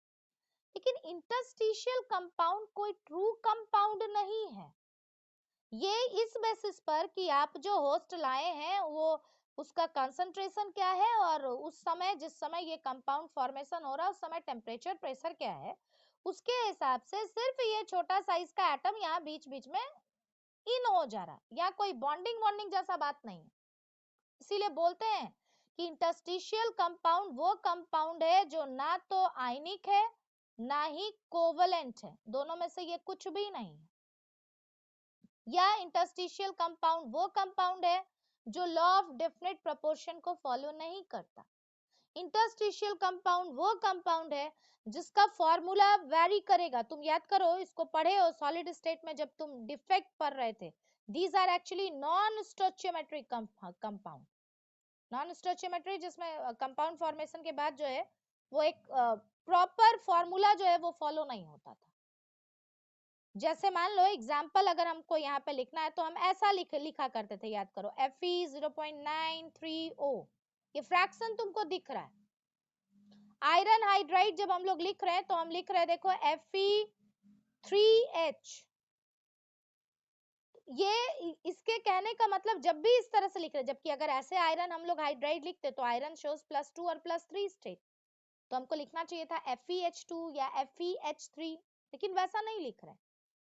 लेकिन इंटरस्टिशियल कंपाउंड कोई ट्रू कंपाउंड नहीं है। ये इस बेसिस पर कि आप जो होस्ट लाए हैं वो उसका कंसंट्रेशन क्या है और उस समय जिस समय ये कंपाउंड फॉर्मेशन हो रहा है उस समय टेम्परेचर प्रेशर क्या है, उसके हिसाब से सिर्फ ये छोटा साइज का एटम यहाँ बीच बीच में इन हो जा रहा है, या कोई बॉन्डिंग वॉन्डिंग जैसा बात नहीं है। इसीलिए बोलते हैं कि इंटरस्टिशियल कंपाउंड वो कंपाउंड है जो ना तो आयनिक है ना ही कोवलेंट है, दोनों में से ये कुछ भी नहीं है। या इंटरस्टिशियल कंपाउंड वो कंपाउंड है जो लॉ ऑफ डेफिनेट प्रोपोर्शन को फॉलो नहीं करता। इंटरस्टिशियल कंपाउंड वो कंपाउंड है जिसका फॉर्मूला वेरी करेगा। तुम याद करो, इसको पढ़े हो सॉलिड स्टेट में जब तुम डिफेक्ट पढ़ रहे थे। These are actually non stoichiometric compound, non stoichiometry जिसमें कंपाउंड फॉर्मेशन के बाद जो है वो एक प्रॉपर फॉर्मूला जो है वो फॉलो नहीं होता था। जैसे मान लो एग्जाम्पल अगर हमको यहाँ पे लिखना है तो हम ऐसा लिखा करते थे, याद करो Fe 0.93O, ये फ्रैक्शन तुमको दिख रहा है। आयरन हाइड्राइड जब हम लोग लिख रहे हैं तो हम लिख रहे हैं देखो Fe3H। ये इसके कहने का मतलब जब भी इस तरह से लिख रहे, जबकि अगर ऐसे आयरन हम लोग हाइड्राइड लिखते तो आयरन शोज +2 और +3 स्टेट, तो हमको लिखना चाहिए था FeH2 या FeH3, लेकिन वैसा नहीं लिख रहे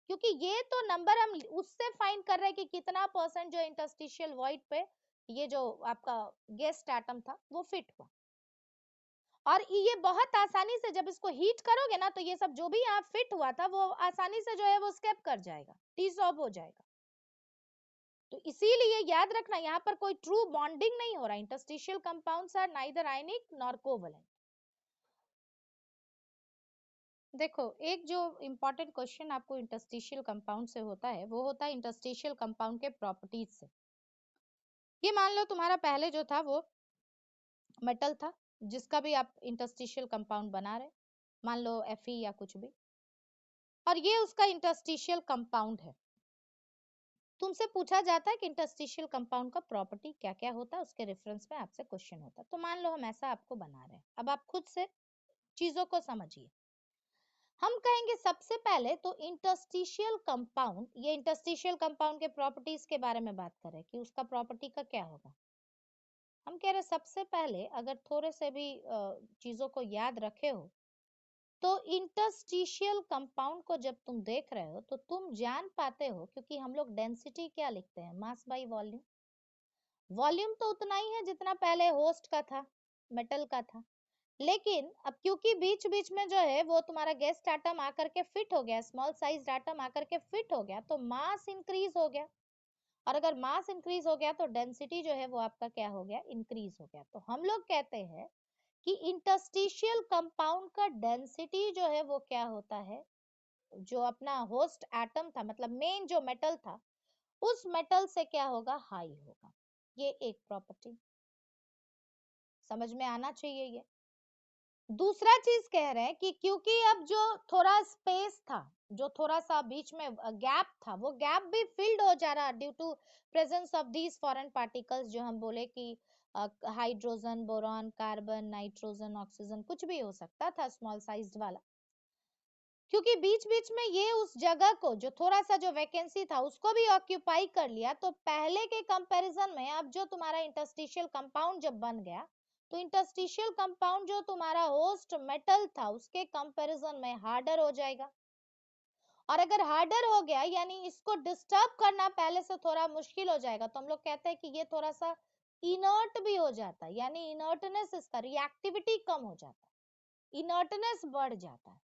क्योंकि ये तो नंबर हम उससे फाइंड कर रहे हैं कि कितना परसेंट जो इंटरस्टिशियल वॉइड पे ये जो आपका गेस्ट एटम था वो फिट हुआ। और ये बहुत आसानी से जब इसको हीट करोगे ना तो ये सब जो भी यहाँ फिट हुआ था वो आसानी से जो है वो स्केप कर जाएगा, डिसॉल्व हो जाएगा। तो इसीलिए याद रखना यहाँ पर कोई ट्रू बॉन्डिंग नहीं हो रहा। Interstitial compounds are neither ionic nor covalent. देखो एक जो इम्पोर्टेंट क्वेश्चन आपको इंटरस्टिशियल कंपाउंड से होता है वो होता है इंटरस्टिशियल कंपाउंड के प्रॉपर्टीज से। ये मान लो तुम्हारा पहले जो था वो मेटल था जिसका भी आप इंटरस्टिशियल कंपाउंड बना रहे, मान लो Fe या कुछ भी, और ये उसका इंटरस्टिशियल कंपाउंड है। तुमसे पूछा जाता है कि इंटरस्टिशियल कंपाउंड का प्रॉपर्टी क्या क्या होता है, उसके रेफरेंस में आपसे क्वेश्चन होता है। तो मान लो हम ऐसा आपको बना रहे हैं, अब आप खुद से चीजों को समझिए। हम कहेंगे सबसे पहले तो इंटरस्टिशियल कंपाउंड, ये इंटरस्टिशियल कंपाउंड के प्रॉपर्टीज के बारे में बात कर रहे हैं कि उसका प्रॉपर्टी का क्या होगा। हम कह रहे सबसे पहले अगर थोड़े से भी चीजों को याद रखे हो तो इंटरस्टिशियल कंपाउंड को जब तुम देख रहे हो तो तुम जान पाते हो, क्योंकि हम लोग डेंसिटी क्या लिखते हैं, मास बाय वॉल्यूम। वॉल्यूम तो उतना ही है जितना पहले होस्ट का था, मेटल का था। लेकिन अब क्योंकि बीच बीच में जो है वो तुम्हारा गेस्ट एटम आकर के फिट हो गया, स्मॉल साइज एटम आकर के फिट हो गया, तो मास इंक्रीज हो गया। और अगर मास इंक्रीज हो गया तो डेंसिटी जो है वो आपका क्या हो गया, इंक्रीज हो गया। तो हम लोग कहते हैं कि इंटरस्टिशियल कंपाउंड का डेंसिटी जो है वो क्या होता है, जो अपना होस्ट एटम था, मतलब मेन जो मेटल था, उस मेटल से क्या होगा, हाई होगा। ये एक प्रॉपर्टी समझ में आना चाहिए। ये दूसरा चीज कह रहे हैं कि क्योंकि अब जो थोड़ा स्पेस था, जो थोड़ा सा बीच में गैप था, वो गैप भी फिल्ड हो जा रहा due to presence of these foreign particles, जो हम बोले कि hydrogen, boron, carbon, nitrogen, oxygen, कुछ भी हो सकता था स्मॉल साइज्ड वाला। क्योंकि बीच बीच में ये उस जगह को, जो थोड़ा सा जो वैकेंसी था, उसको भी ऑक्यूपाई कर लिया। तो पहले के कंपैरिजन में अब जो तुम्हारा इंटरस्टिशियल कंपाउंड जब बन गया, तो इंटरस्टिशियल कंपाउंड जो तुम्हारा होस्ट मेटल था उसके कंपैरिजन में हार्डर हो जाएगा। और अगर हार्डर हो गया यानी इसको डिस्टर्ब करना पहले से थोड़ा मुश्किल हो जाएगा, तो हम लोग कहते हैं कि ये थोड़ा सा इनर्ट भी हो जाता है, यानी इनर्टनेस, इसका रिएक्टिविटी कम हो जाता है, इनर्टनेस बढ़ जाता है।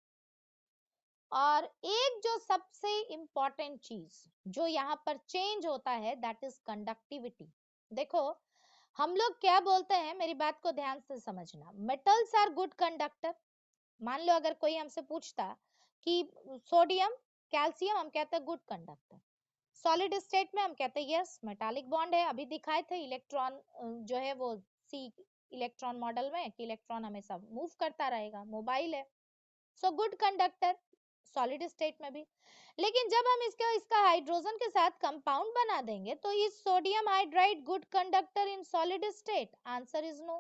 और एक जो सबसे इंपॉर्टेंट चीज जो यहाँ पर चेंज होता है, दैट इज कंडक्टिविटी। देखो हम लोग क्या बोलते हैं, मेरी बात को ध्यान से समझना, मेटल्स आर गुड कंडक्टर। मान लो अगर कोई हमसे पूछता कि सोडियम, कैल्शियम, हम कहते हैं गुड कंडक्टर। सॉलिड स्टेट में हम कहते हैं यस, मेटालिक बॉन्ड है, अभी दिखाए थे इलेक्ट्रॉन जो है वो सी इलेक्ट्रॉन मॉडल में, कि इलेक्ट्रॉन हमेशा मूव करता रहेगा, मोबाइल है, so good conductor solid state में भी। लेकिन जब हम इसका हाइड्रोजन के साथ कंपाउंड बना देंगे तो is sodium hydride good conductor in solid state? Answer is no.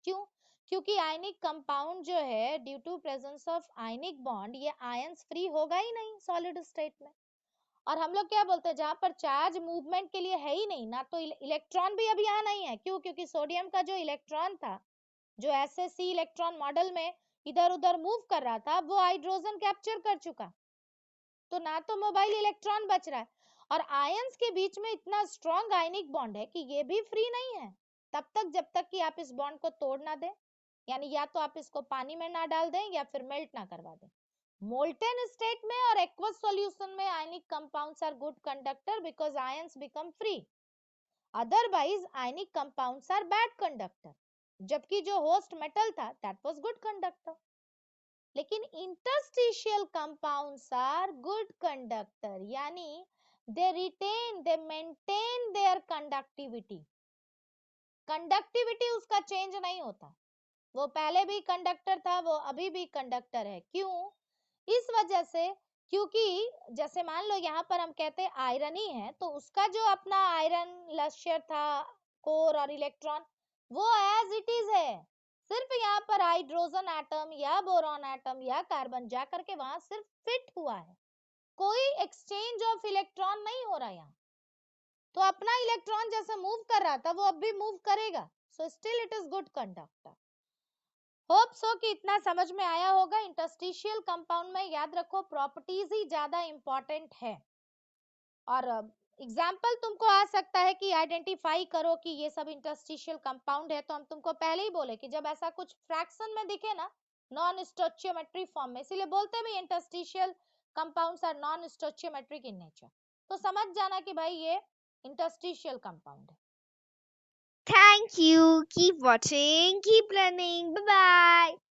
क्यों? क्योंकि आयनिक कंपाउंड जो है due to presence of ionic bond, ये आयंस फ्री होगा ही नहीं सॉलिड स्टेट में। और हम लोग क्या बोलते हैं, जहां पर चार्ज मूवमेंट के लिए है ही नहीं ना, तो इलेक्ट्रॉन भी अभी आना ही है। क्यों? क्योंकि सोडियम का जो इलेक्ट्रॉन था, जो एसएससी इलेक्ट्रॉन मॉडल में इधर उधर मूव कर रहा था, वो हाइड्रोजन कैप्चर कर चुका। तो ना तो मोबाइल इलेक्ट्रॉन बच रहा है, और आयंस के बीच में इतना स्ट्रॉन्ग आयनिक बॉन्ड है कि ये भी फ्री नहीं है तब तक, जब तक कि आप इस बॉन्ड को तोड़ ना दें, यानी या तो आप इसको पानी में ना डाल दें या फिर मेल्ट ना करवा दें। मोल्टेन स्टेट में और एक्वस सॉल्यूशन में ionic compounds are good conductor because ions become free. Otherwise ionic compounds are bad conductor, जबकि जो होस्ट मेटल था दैट वाज गुड कंडक्टर। लेकिन interstitial compounds are good conductor, यानी they retain, they maintain their conductivity. Conductivity उसका change नहीं होता, वो पहले भी कंडक्टर था, वो अभी भी कंडक्टर है। क्यों? इस वजह से, क्योंकि जैसे मान लो यहाँ पर हम कहते हैं आयरन ही है, तो उसका जो अपना आयरन लश्यर था, कोर और इलेक्ट्रॉन, वो एज इट इज है। सिर्फ यहाँ पर हाइड्रोजन एटम या बोरॉन एटम या कार्बन जा करके वहां सिर्फ फिट हुआ है, कोई एक्सचेंज ऑफ इलेक्ट्रॉन नहीं हो रहा यहाँ। तो अपना इलेक्ट्रॉन जैसे मूव कर रहा था वो अब भी मूव करेगा, so still it is good conductor. Hope so कि इतना समझ में आया होगा। इंटरस्टिशियल कंपाउंड में याद रखो प्रॉपर्टीज ही ज्यादा इंपॉर्टेंट है। और एग्जाम्पल तुमको आ सकता है कि आइडेंटिफाई करो कि ये सब इंटरस्टिशियल कंपाउंड है, तो हम तुमको पहले ही बोले कि जब ऐसा कुछ फ्रैक्शन में दिखे ना, नॉन स्टोचियोमेट्री फॉर्म में, इसीलिए बोलते भी interstitial compounds are non stoichiometric in nature, तो समझ जाना कि भाई ये इंटरस्टिशियल कंपाउंड है। Thank you. Keep watching, keep learning. Bye bye.